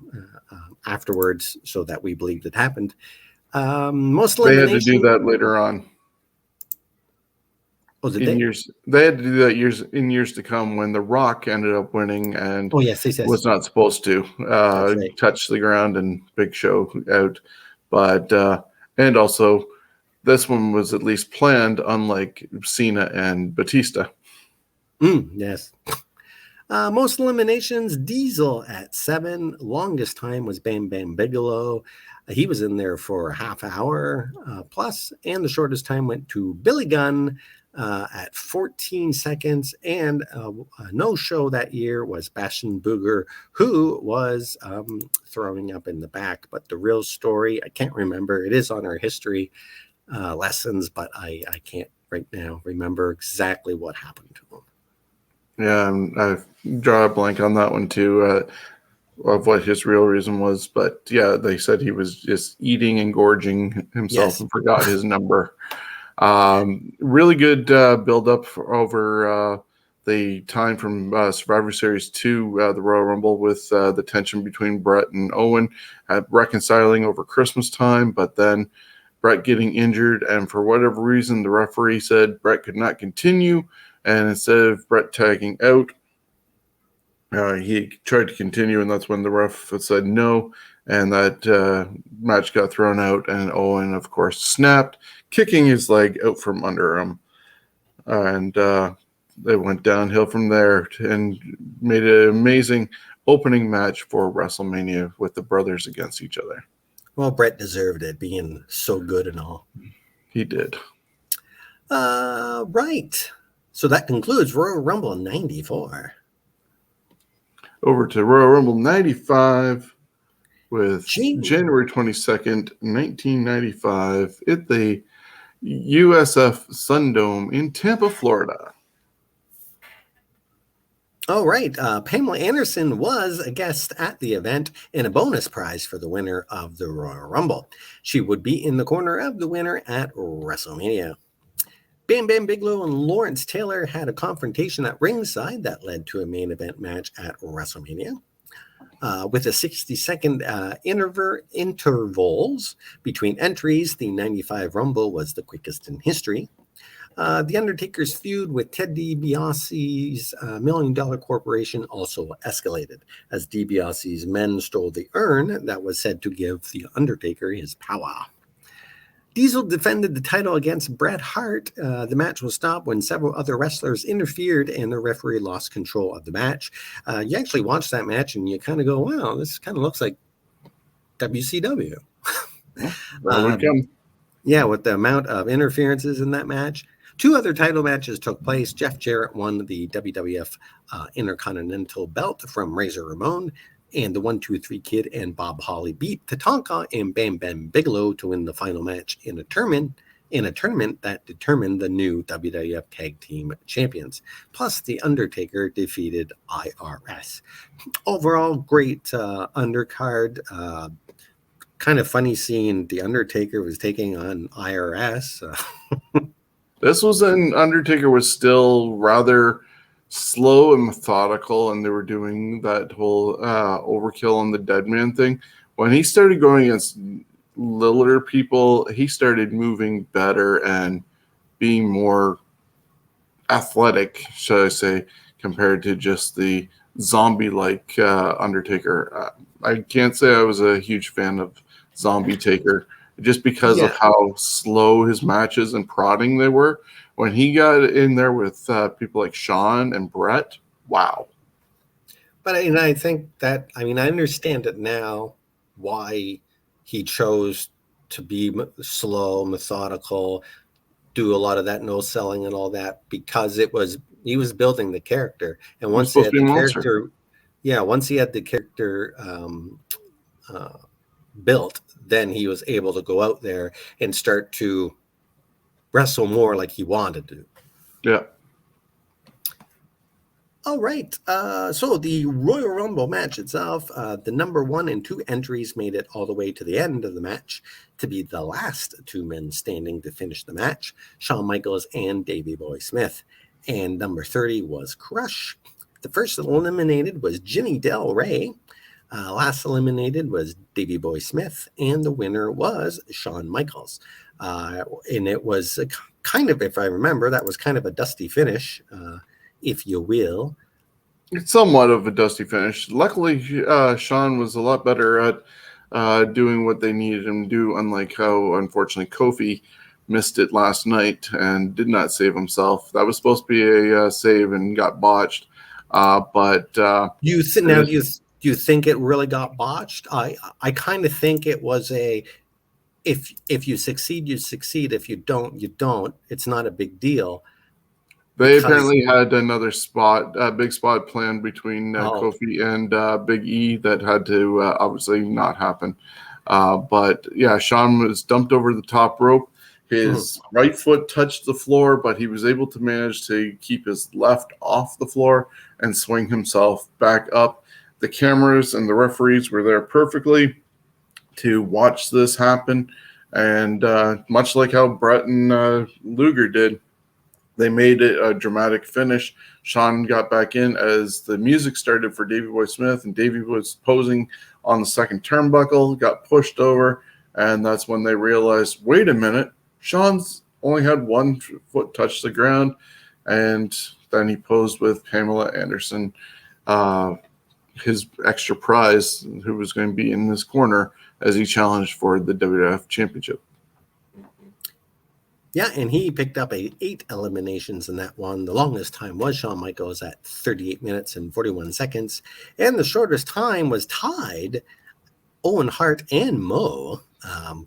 afterwards so that we believed it happened. Most they had to do that later on. Oh, did they? They had to do that in years to come when The Rock ended up winning and was not supposed to touch the ground and Big Show out. But and also this one was at least planned, unlike Cena and Batista. Yes. Most eliminations, Diesel at 7. Longest time was Bam Bam Bigelow. He was in there for a half hour plus, and the shortest time went to Billy Gunn at 14 seconds. And a no-show that year was Bastion Booger, who was throwing up in the back. But the real story, I can't remember. It is on our history lessons, but I can't right now remember exactly what happened to him. Yeah, I draw a blank on that one too, of what his real reason was. But yeah, they said he was just eating and gorging himself and forgot his number. Really good build up over the time from Survivor Series to the Royal Rumble, with the tension between Bret and Owen reconciling over Christmas time, but then Bret getting injured, and for whatever reason, the referee said Bret could not continue, and instead of Bret tagging out, he tried to continue, and that's when the ref said no, and that match got thrown out, and Owen, of course, snapped, kicking his leg out from under him, and they went downhill from there and made an amazing opening match for WrestleMania with the brothers against each other. Well, Bret deserved it, being so good and all. He did. Right. So that concludes Royal Rumble 94. Over to Royal Rumble 95 with January 22nd, 1995 at the USF Sundome in Tampa, Florida. All right. Pamela Anderson was a guest at the event and a bonus prize for the winner of the Royal Rumble. She would be in the corner of the winner at WrestleMania. Bam Bam Bigelow and Lawrence Taylor had a confrontation at ringside that led to a main event match at WrestleMania. With a 60-second intervals between entries, the 95 Rumble was the quickest in history. The Undertaker's feud with Ted DiBiase's $1 Million Corporation also escalated, as DiBiase's men stole the urn that was said to give the Undertaker his power. Diesel defended the title against Bret Hart. The match was stopped when several other wrestlers interfered and the referee lost control of the match. You actually watch that match and you kind of go, wow, this kind of looks like WCW. Yeah, with the amount of interferences in that match. 2 other title matches took place. Jeff Jarrett won the WWF Intercontinental Belt from Razor Ramon, and the 1-2-3 Kid and Bob Holly beat Tatanka and Bam Bam Bigelow to win the final match in a tournament that determined the new WWF Tag Team Champions. Plus, The Undertaker defeated IRS. Overall, great undercard. Kind of funny seeing The Undertaker was taking on IRS. This was an Undertaker was still rather slow and methodical, and they were doing that whole overkill on the dead man thing. When he started going against littler people, he started moving better and being more athletic, should I say, compared to just the zombie-like Undertaker. I can't say I was a huge fan of Zombie Taker, just because of how slow his matches and prodding they were. When he got in there with people like Shawn and Bret, wow. But I think that, I understand it now why he chose to be slow, methodical, do a lot of that no selling and all that, because he was building the character. And once he had the character, once he had the character built, then he was able to go out there and start to wrestle more like he wanted to. Yeah. All right. So the Royal Rumble match itself, the number 1 and 2 entries made it all the way to the end of the match to be the last 2 men standing to finish the match, Shawn Michaels and Davey Boy Smith. And number 30 was Crush. The first eliminated was Jimmy Del Rey. Last eliminated was Davey Boy Smith, and the winner was Shawn Michaels. And it was kind of, if I remember, that was kind of a dusty finish, if you will. It's somewhat of a dusty finish. Luckily, Shawn was a lot better at doing what they needed him to do, unlike how, unfortunately, Kofi missed it last night and did not save himself. That was supposed to be a save and got botched. Do you think it really got botched? I kind of think it was if you succeed, you succeed. If you don't, you don't. It's not a big deal. They apparently had another big spot planned between Kofi and Big E that had to obviously not happen. But yeah, Shawn was dumped over the top rope. His right foot touched the floor, but he was able to manage to keep his left off the floor and swing himself back up. The cameras and the referees were there perfectly to watch this happen. And much like how Bret and Luger did, they made it a dramatic finish. Shawn got back in as the music started for Davey Boy Smith, and Davey was posing on the second turnbuckle, got pushed over, and that's when they realized, wait a minute, Shawn's only had one foot touch the ground, and then he posed with Pamela Anderson, his extra prize, who was going to be in this corner as he challenged for the WWF Championship. Yeah, and he picked up 8 eliminations in that one. The longest time was Shawn Michaels at 38 minutes and 41 seconds. And the shortest time was tied Owen Hart and Mo.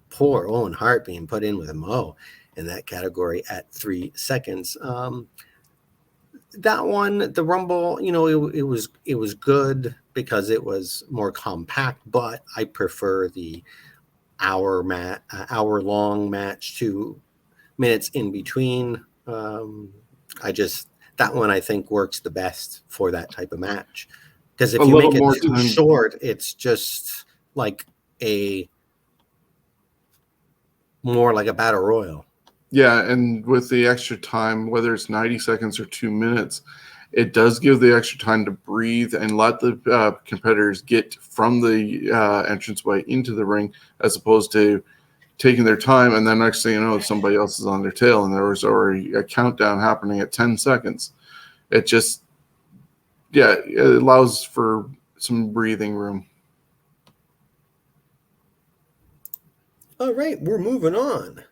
Poor Owen Hart being put in with Mo in that category at 3 seconds. That one, the Rumble, it was good because it was more compact, but I prefer the hour-long match to minutes in between. That one I think works the best for that type of match, because if you make it too short, it's just like more like a battle royal. Yeah, and with the extra time, whether it's 90 seconds or 2 minutes, it does give the extra time to breathe and let the competitors get from the entranceway into the ring, as opposed to taking their time, and then next thing you know, somebody else is on their tail, and there was already a countdown happening at 10 seconds. It just, it allows for some breathing room. All right, we're moving on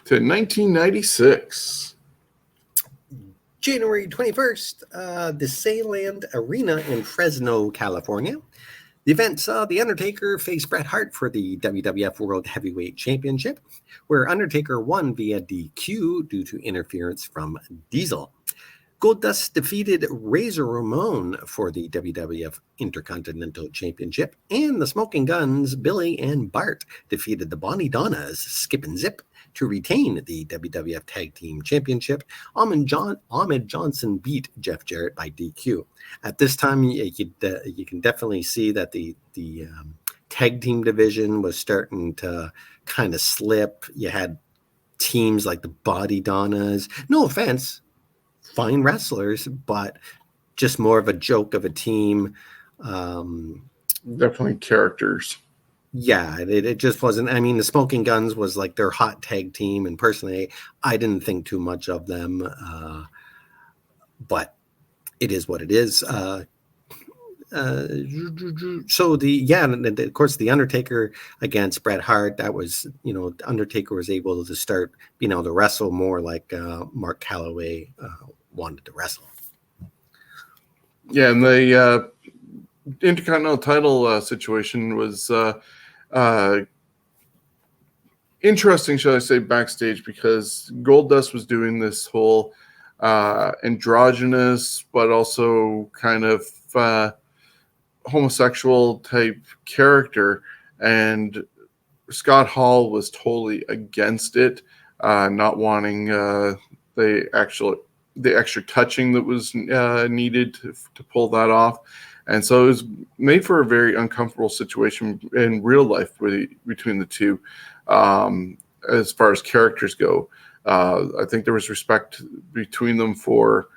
to 1996. January 21st, the Sayland Arena in Fresno, California. The event saw The Undertaker face Bret Hart for the WWF World Heavyweight Championship, where Undertaker won via DQ due to interference from Diesel. Goldust defeated Razor Ramon for the WWF Intercontinental Championship, and the Smoking Guns, Billy and Bart, defeated the Bonnie Donnas, Skip and Zip, to retain the WWF Tag Team Championship. Ahmed Johnson beat Jeff Jarrett by DQ. At this time, you can definitely see that the tag team division was starting to kind of slip. You had teams like the Body Donnas. No offense, fine wrestlers, but just more of a joke of a team. Definitely characters. Yeah, it just wasn't. I mean, the Smoking Guns was like their hot tag team, and personally, I didn't think too much of them. But it is what it is. So and of course, the Undertaker against Bret Hart. That was, Undertaker was able to start being able to wrestle more like Mark Calloway wanted to wrestle. Yeah, and the Intercontinental title situation was interesting, shall I say, backstage, because Goldust was doing this whole androgynous, but also kind of homosexual type character, and Scott Hall was totally against it, not wanting the extra touching that was needed to pull that off. And so it was made for a very uncomfortable situation in real life between the two, as far as characters go. I think there was respect between them for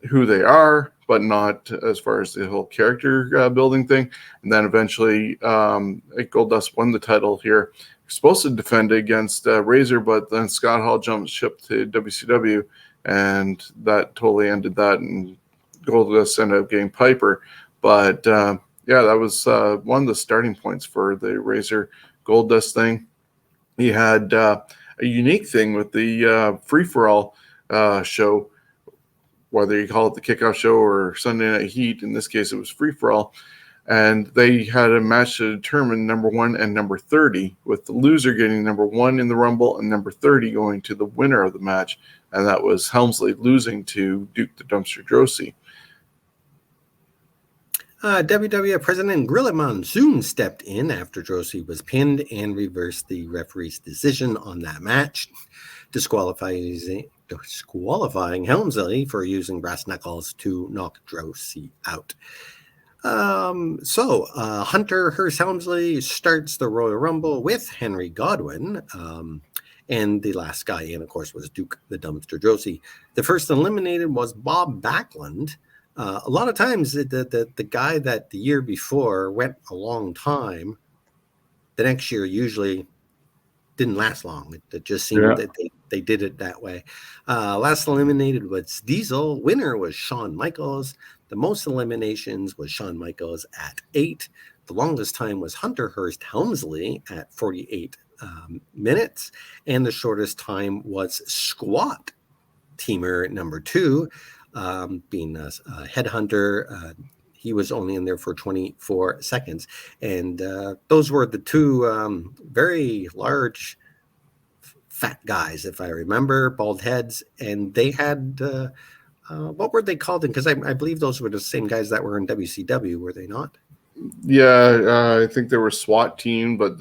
who they are, but not as far as the whole character building thing. And then eventually Goldust won the title here. Supposed to defend it against Razor, but then Scott Hall jumped ship to WCW, and that totally ended that, and Goldust ended up getting Piper. But that was one of the starting points for the Razor Goldust thing. He had a unique thing with the free-for-all show, whether you call it the kickoff show or Sunday Night Heat. In this case, it was free-for-all. And they had a match to determine number 1 and number 30, with the loser getting number 1 in the Rumble and number 30 going to the winner of the match. And that was Helmsley losing to Duke the Dumpster Droese. WWF President Gorilla Monsoon stepped in after Droese was pinned and reversed the referee's decision on that match, disqualifying Helmsley for using brass knuckles to knock Droese out. Hunter Hearst Helmsley starts the Royal Rumble with Henry Godwin, and the last guy in, of course, was Duke the Dumpster Droese. The first eliminated was Bob Backlund. A lot of times, the guy that the year before went a long time, the next year usually didn't last long. It just seemed that they did it that way. Last eliminated was Diesel. Winner was Shawn Michaels. The most eliminations was Shawn Michaels at 8. The longest time was Hunter Hearst Helmsley at 48 minutes. And the shortest time was Squat Teamer number 2, being a headhunter. He was only in there for 24 seconds. And those were the two very large, fat guys, if I remember, bald heads. And they had, what were they called? Because I believe those were the same guys that were in WCW, were they not? Yeah, I think they were SWAT team, but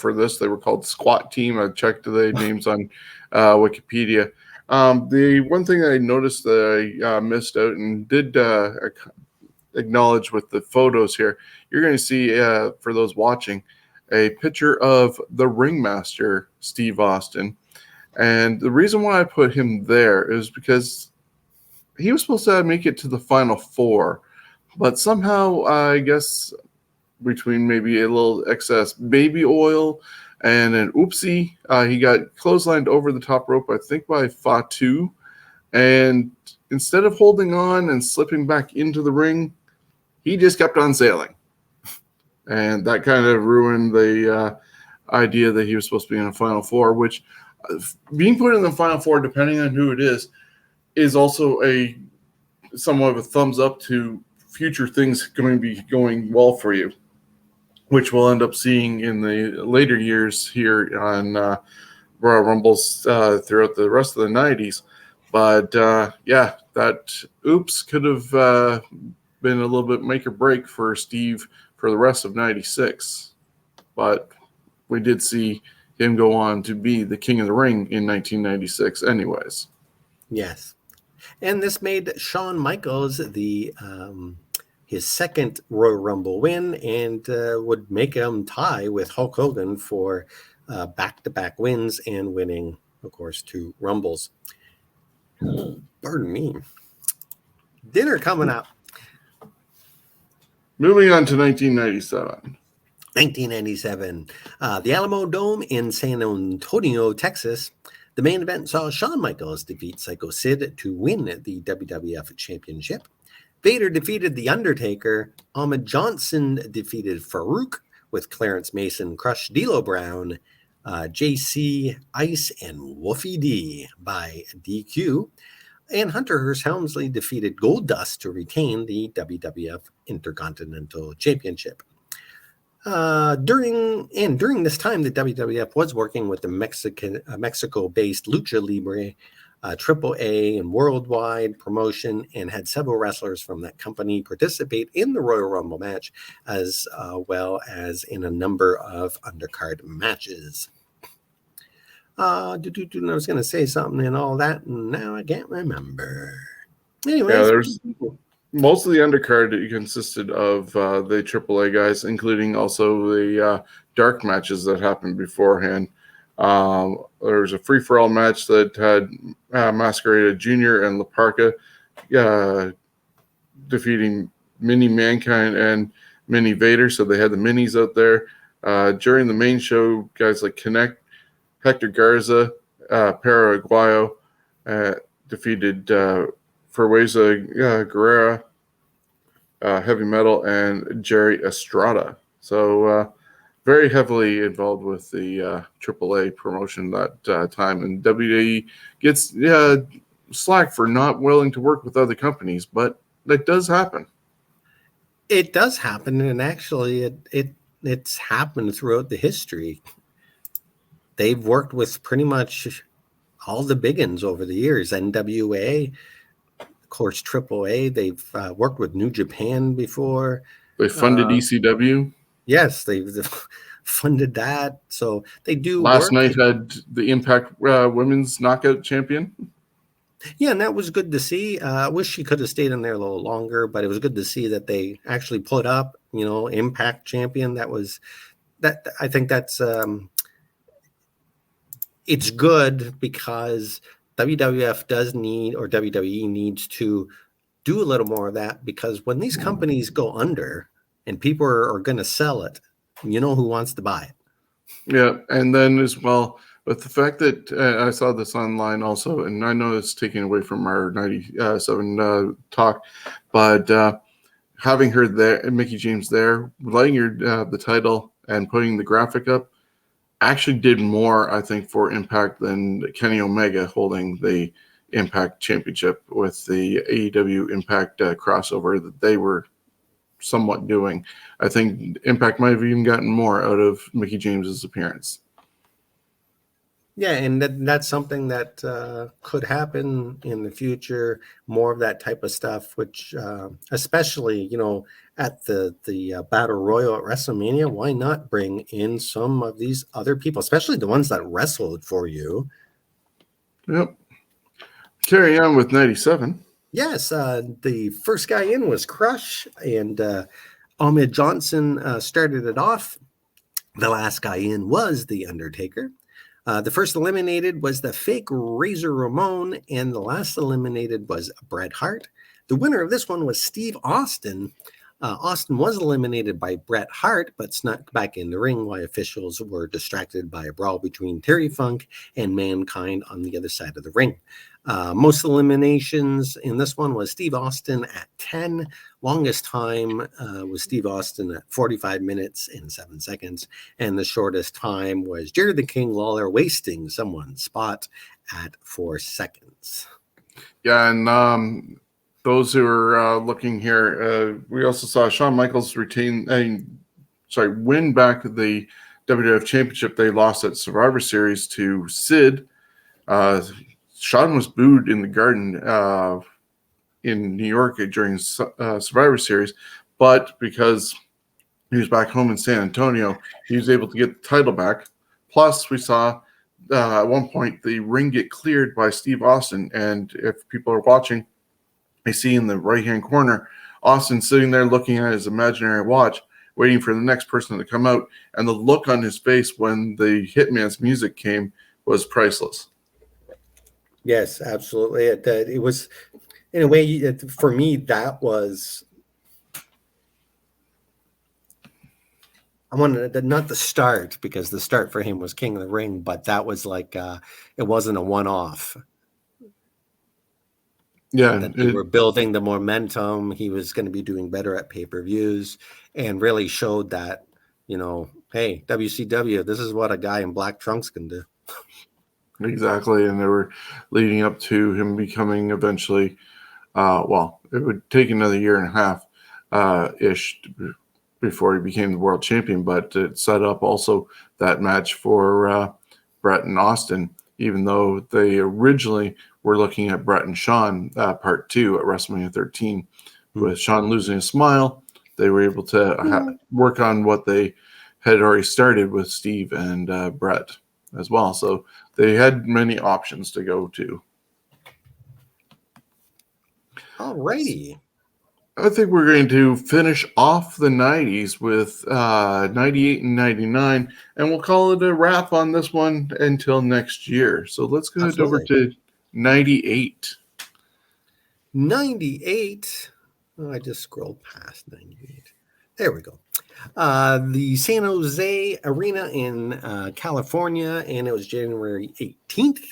for this, they were called Squat Team. I checked the names on Wikipedia. The one thing I noticed that I missed out and did acknowledge with the photos here, you're going to see, for those watching, a picture of the Ringmaster, Steve Austin. And the reason why I put him there is because he was supposed to make it to the Final Four, but somehow, I guess, between maybe a little excess baby oil and an oopsie, he got clotheslined over the top rope, I think, by Fatu. And instead of holding on and slipping back into the ring, he just kept on sailing. And that kind of ruined the idea that he was supposed to be in a Final Four, which being put in the Final Four, depending on who it is also a somewhat of a thumbs up to future things going to be going well for you, which we'll end up seeing in the later years here on Royal Rumbles throughout the rest of the 90s. But that oops could have been a little bit make or break for Steve for the rest of 96. But we did see him go on to be the King of the Ring in 1996 anyways. Yes. And this made Shawn Michaels the his second Royal Rumble win, and would make him tie with Hulk Hogan for back-to-back wins and winning, of course, 2 Rumbles. Pardon me. Dinner coming up. Moving on to 1997. 1997. The Alamo Dome in San Antonio, Texas. The main event saw Shawn Michaels defeat Psycho Sid to win the WWF Championship. Vader defeated The Undertaker. Ahmed Johnson defeated Farouk, with Clarence Mason crush D'Lo Brown, JC, Ice, and Wolfie D by DQ. And Hunter Hearst Helmsley defeated Goldust to retain the WWF Intercontinental Championship. During this time, the WWF was working with the Mexico-based Lucha Libre, AAA, and Worldwide promotion, and had several wrestlers from that company participate in the Royal Rumble match, as well as in a number of undercard matches. I was going to say something and all that, and now I can't remember. Anyways, there's most of the undercard consisted of the AAA guys, including also the dark matches that happened beforehand. There was a free-for-all match that had Masquerade Jr. and La Parka defeating Mini Mankind and Mini Vader, so they had the minis out there. During the main show, guys like Connect, Hector Garza, Pero Aguayo defeated Fuerza Guerrera, Heavy Metal, and Jerry Estrada. So very heavily involved with the AAA promotion that time. And WWE gets slack for not willing to work with other companies, but that does happen. It does happen, and actually, it's happened throughout the history. They've worked with pretty much all the big uns over the years. NWA, of course, AAA. They've worked with New Japan before. They funded ECW. Yes, they've funded that. So they do Last work. night had the Impact Women's Knockout Champion. Yeah, and that was good to see. I wish she could have stayed in there a little longer, but it was good to see that they actually put up, Impact Champion. That I think that's it's good because WWF does need, or WWE needs to do a little more of that, because when these companies go under and people are going to sell it, you know who wants to buy it. Yeah, and then as well, with the fact that I saw this online also, and I know it's taken away from our 97 talk, but having her there, Mickey James there, letting the title and putting the graphic up, actually did more, I think, for Impact than Kenny Omega holding the Impact Championship with the AEW Impact crossover that they were somewhat doing. I think Impact might have even gotten more out of Mickey James's appearance. Yeah, and that's something that could happen in the future. More of that type of stuff, which especially at the Battle Royal at WrestleMania, why not bring in some of these other people, especially the ones that wrestled for you? Yep. Carry on with 97. Yes, the first guy in was Crush, and Ahmed Johnson started it off. The last guy in was The Undertaker. The first eliminated was the fake Razor Ramon, and the last eliminated was Bret Hart. The winner of this one was Steve Austin. Austin was eliminated by Bret Hart, but snuck back in the ring while officials were distracted by a brawl between Terry Funk and Mankind on the other side of the ring. Most eliminations in this one was Steve Austin at 10. Longest time was Steve Austin at 45 minutes and 7 seconds. And the shortest time was Jerry the King Lawler wasting someone's spot at 4 seconds. Yeah, and those who are looking here, we also saw Shawn Michaels win back the WWF Championship. They lost at Survivor Series to Sid. Shawn was booed in the Garden in New York during Survivor Series, but because he was back home in San Antonio, he was able to get the title back. Plus, we saw at one point the ring get cleared by Steve Austin, and if people are watching, I see in the right-hand corner, Austin sitting there looking at his imaginary watch, waiting for the next person to come out, and the look on his face when the Hitman's music came was priceless. Yes, absolutely. It was, in a way, for me, that was, I wanted not the start, because the start for him was King of the Ring, but that was like, it wasn't a one-off. Yeah, that they were building the momentum. He was going to be doing better at pay-per-views, and really showed that, hey, WCW, this is what a guy in black trunks can do. Exactly, and they were leading up to him becoming eventually, it would take another year and a half ish before he became the world champion, but it set up also that match for Bret and Austin, even though they originally were looking at Bret and Shawn part 2 at WrestleMania 13. With Shawn losing a smile, they were able to work on what they had already started with Steve and Bret as well. So they had many options to go to. Alrighty. I think we're going to finish off the 90s with 98 and 99, and we'll call it a wrap on this one until next year. So let's go over to 98. 98. Oh, I just scrolled past 98. There we go. The San Jose Arena in California, and it was January 18th.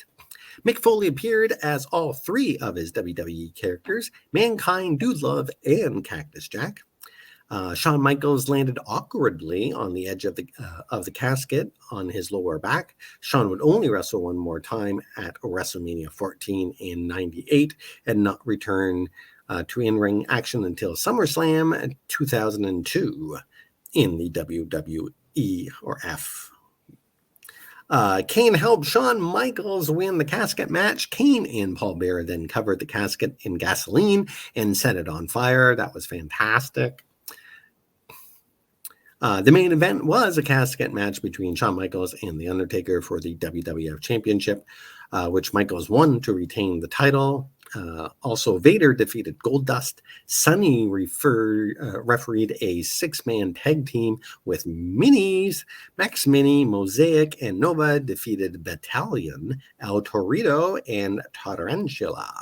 Mick Foley appeared as all 3 of his WWE characters, Mankind, Dude Love, and Cactus Jack. Shawn Michaels landed awkwardly on the edge of the casket on his lower back. Shawn would only wrestle one more time at WrestleMania 14 in 98 and not return to in-ring action until SummerSlam 2002 in the WWE or F. Kane helped Shawn Michaels win the casket match. Kane and Paul Bearer then covered the casket in gasoline and set it on fire. That was fantastic. The main event was a casket match between Shawn Michaels and The Undertaker for the WWF Championship, which Michaels won to retain the title. Also, Vader defeated Goldust. Sonny refereed a six-man tag team with Minis. Max Mini, Mosaic, and Nova defeated Battalion, El Torito, and Tarantula.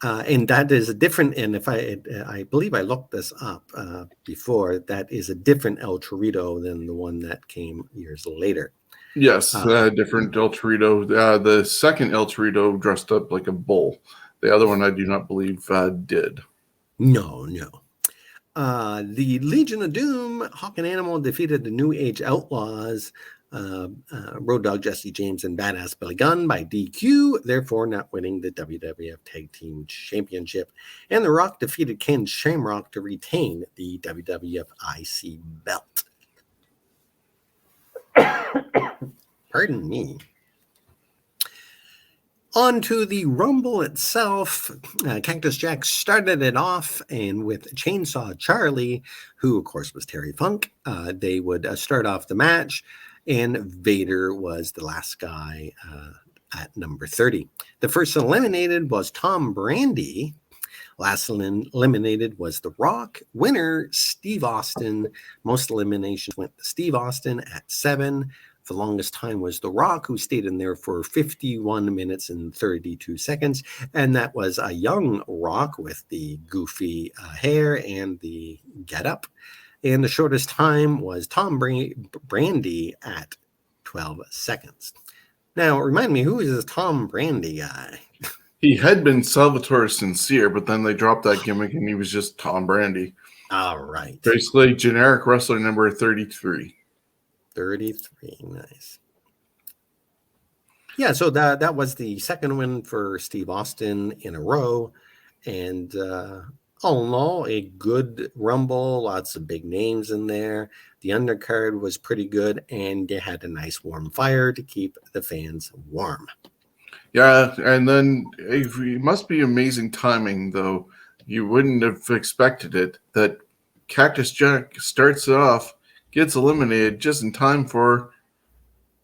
And that is a different, and if I believe I looked this up before, that is a different El Torito than the one that came years later. Yes, different El Torito. The second El Torito dressed up like a bull. The other one I do not believe did. No. The Legion of Doom, Hawk and Animal defeated the New Age Outlaws, Road Dogg, Jesse James, and Badass Billy Gunn by DQ, therefore not winning the WWF Tag Team Championship. And The Rock defeated Ken Shamrock to retain the WWF IC belt. Pardon me. On to the Rumble itself. Cactus Jack started it off, and with Chainsaw Charlie, who of course was Terry Funk, they would start off the match, and Vader was the last guy at number 30. The first eliminated was Tom Brady. Last eliminated was The Rock. Winner, Steve Austin. Most eliminations went to Steve Austin at 7. The longest time was The Rock, who stayed in there for 51 minutes and 32 seconds. And that was a young Rock with the goofy hair and the getup. And the shortest time was Tom Brady at 12 seconds. Now, remind me, who is this Tom Brady guy? He had been Salvatore Sincere, but then they dropped that gimmick and he was just Tom Brady. All right. Basically, generic wrestler number 33. 33, nice. Yeah, so that was the second win for Steve Austin in a row. And all in all, a good Rumble, lots of big names in there. The undercard was pretty good, and you had a nice warm fire to keep the fans warm. Yeah, and then it must be amazing timing, though. You wouldn't have expected it, that Cactus Jack starts it off, gets eliminated just in time for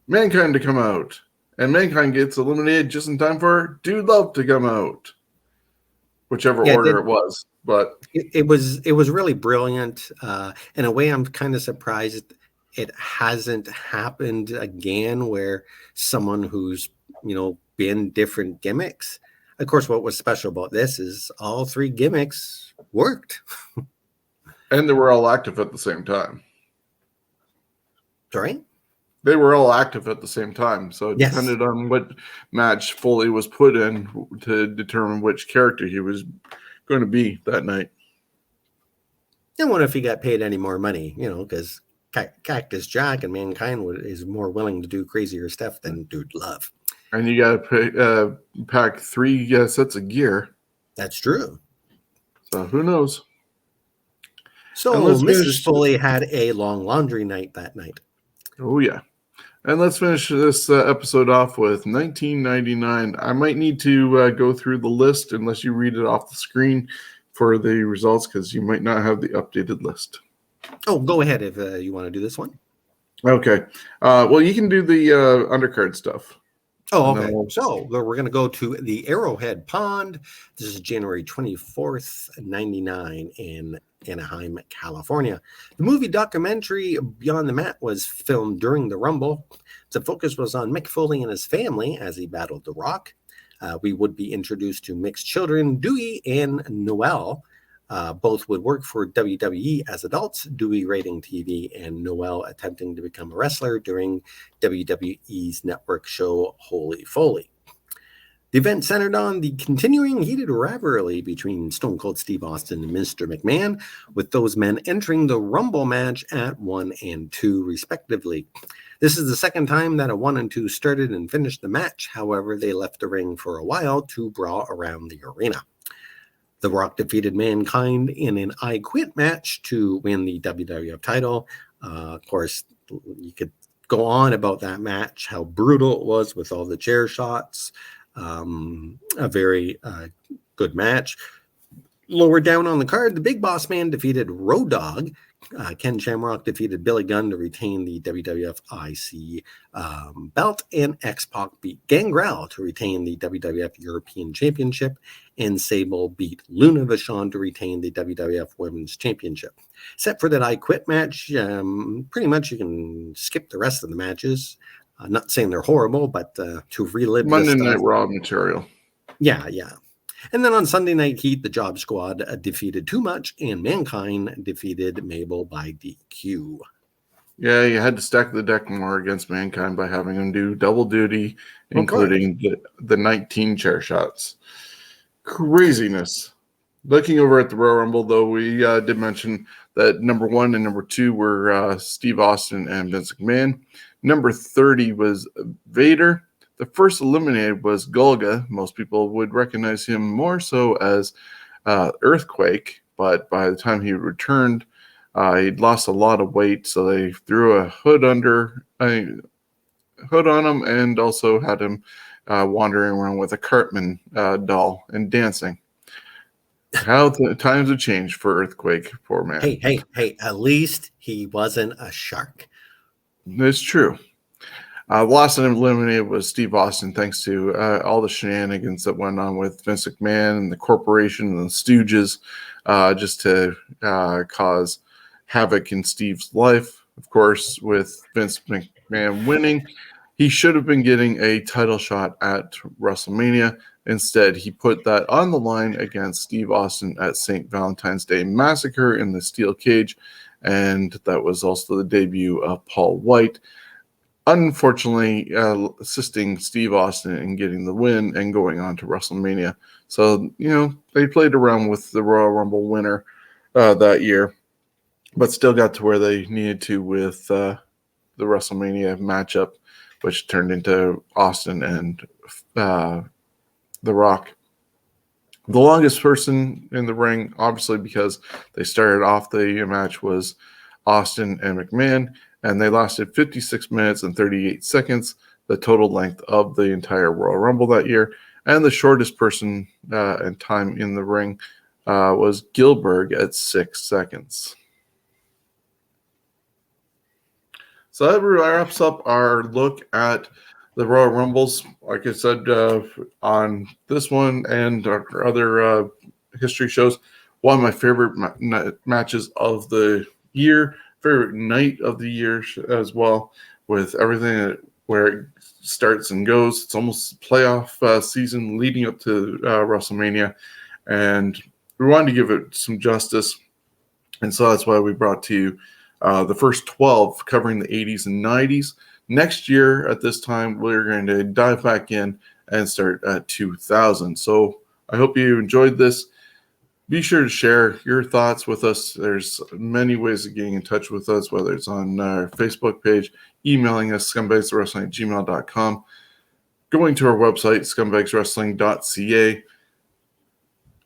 Mankind to come out. And Mankind gets eliminated just in time for Dude Love to come out. Whichever order it was. But it was really brilliant. In a way, I'm kind of surprised it hasn't happened again where someone who's, been different gimmicks. Of course, what was special about this is all three gimmicks worked. And they were all active at the same time. Sorry? They were all active at the same time. So it depended on what match Foley was put in to determine which character he was going to be that night. I wonder if he got paid any more money, because Cactus Jack and Mankind is more willing to do crazier stuff than Dude Love. And you got to pack 3 sets of gear. That's true. So who knows? So Mrs. Foley had a long laundry night that night. Oh, yeah. And let's finish this episode off with 1999. I might need to go through the list unless you read it off the screen for the results, because you might not have the updated list. Oh, go ahead if you want to do this one. Okay. Well, you can do the undercard stuff. Oh, okay. So we're going to go to the Arrowhead Pond. This is January 24th, 99 in Anaheim, California. The movie documentary Beyond the Mat was filmed during the Rumble. The focus was on Mick Foley and his family as he battled The Rock. We would be introduced to Mick's children, Dewey and Noel. Both would work for WWE as adults, Dewey rating TV and Noel attempting to become a wrestler during WWE's network show Holy Foley. The event centered on the continuing heated rivalry between Stone Cold Steve Austin and Mr. McMahon, with those men entering the Rumble match at 1 and 2, respectively. This is the second time that a 1 and 2 started and finished the match. However, they left the ring for a while to brawl around the arena. The Rock defeated Mankind in an I Quit match to win the WWF title. Of course, you could go on about that match, how brutal it was with all the chair shots. A very good match. Lower down on the card, the Big Boss Man defeated Road Dogg. Ken Shamrock defeated Billy Gunn to retain the WWF IC belt, and X-Pac beat Gangrel to retain the WWF European Championship, and Sable beat Luna Vachon to retain the WWF Women's Championship. Except for that I Quit match, pretty much you can skip the rest of the matches. Not saying they're horrible, but to relive Monday this Night stuff. Raw material. Yeah. And then on Sunday Night Heat, the Job Squad defeated Too Much, and Mankind defeated Mabel by DQ. Yeah, you had to stack the deck more against Mankind by having him do double duty, including the 19 chair shots. Craziness. Looking over at the Royal Rumble, though, we did mention that number 1 and number 2 were Steve Austin and Vince McMahon. Number 30 was Vader. The first eliminated was Golga. Most people would recognize him more so as Earthquake, but by the time he returned, he'd lost a lot of weight, so they threw a hood on him and also had him wandering around with a Cartman doll and dancing. How the times have changed for Earthquake, poor man. Hey, at least he wasn't a shark. It's true. Last and eliminated was Steve Austin, thanks to all the shenanigans that went on with Vince McMahon and the corporation and the Stooges, just to cause havoc in Steve's life. Of course, with Vince McMahon winning, he should have been getting a title shot at WrestleMania. Instead, he put that on the line against Steve Austin at St. Valentine's Day Massacre in the Steel Cage, and that was also the debut of Paul White, unfortunately assisting Steve Austin in getting the win and going on to WrestleMania. So, they played around with the Royal Rumble winner that year, but still got to where they needed to with the WrestleMania matchup, which turned into Austin and The Rock. The longest person in the ring, obviously because they started off the match, was Austin and McMahon, and they lasted 56 minutes and 38 seconds, the total length of the entire Royal Rumble that year. And the shortest person and time in the ring was Gillberg at 6 seconds. So that wraps up our look at the Royal Rumbles. Like I said, on this one and our other history shows, one of my favorite matches of the year, favorite night of the year as well, with everything where it starts and goes. It's almost playoff season leading up to WrestleMania, and we wanted to give it some justice, and so that's why we brought to you the first 12 covering the 80s and 90s. Next year at this time, we're going to dive back in and start at 2000. So I hope you enjoyed this. Be sure to share your thoughts with us. There's many ways of getting in touch with us, whether it's on our Facebook page, emailing us, scumbagswrestling@gmail.com, going to our website, scumbagswrestling.ca.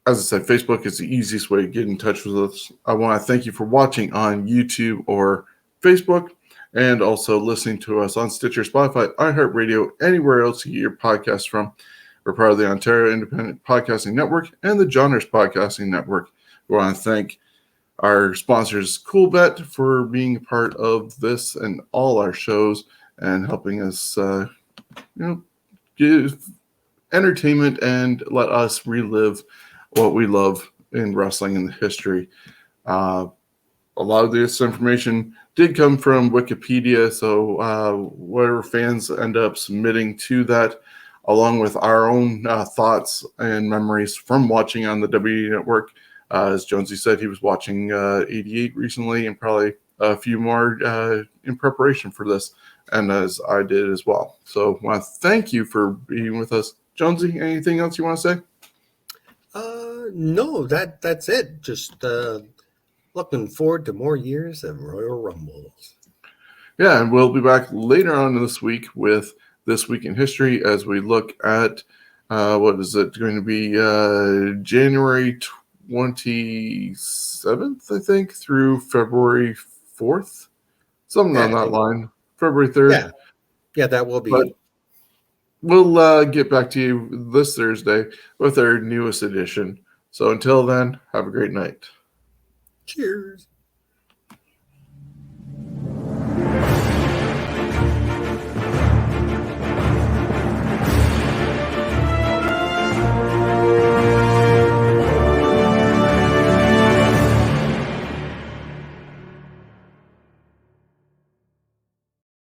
As I said, Facebook is the easiest way to get in touch with us. I want to thank you for watching on YouTube or Facebook, and also listening to us on Stitcher, Spotify, iHeartRadio, anywhere else you get your podcasts from. We're part of the Ontario Independent Podcasting Network and the Genres Podcasting Network. We want to thank our sponsors, Coolbet, for being a part of this and all our shows and helping us, give entertainment and let us relive what we love in wrestling and the history. A lot of this information did come from Wikipedia, so whatever fans end up submitting to that, along with our own thoughts and memories from watching on the WWE Network. As Jonesy said, he was watching 88 recently and probably a few more in preparation for this, and as I did as well. So I want to thank you for being with us Jonesy, anything else you want to say? No, that's it. Just looking forward to more years of Royal Rumbles. Yeah, and we'll be back later on this week with This Week in History as we look at what is it going to be January 27th, I think, through February 4th. Something on that line. February 3rd. Yeah, that will be. But we'll get back to you this Thursday with our newest edition. So until then, have a great night. Cheers.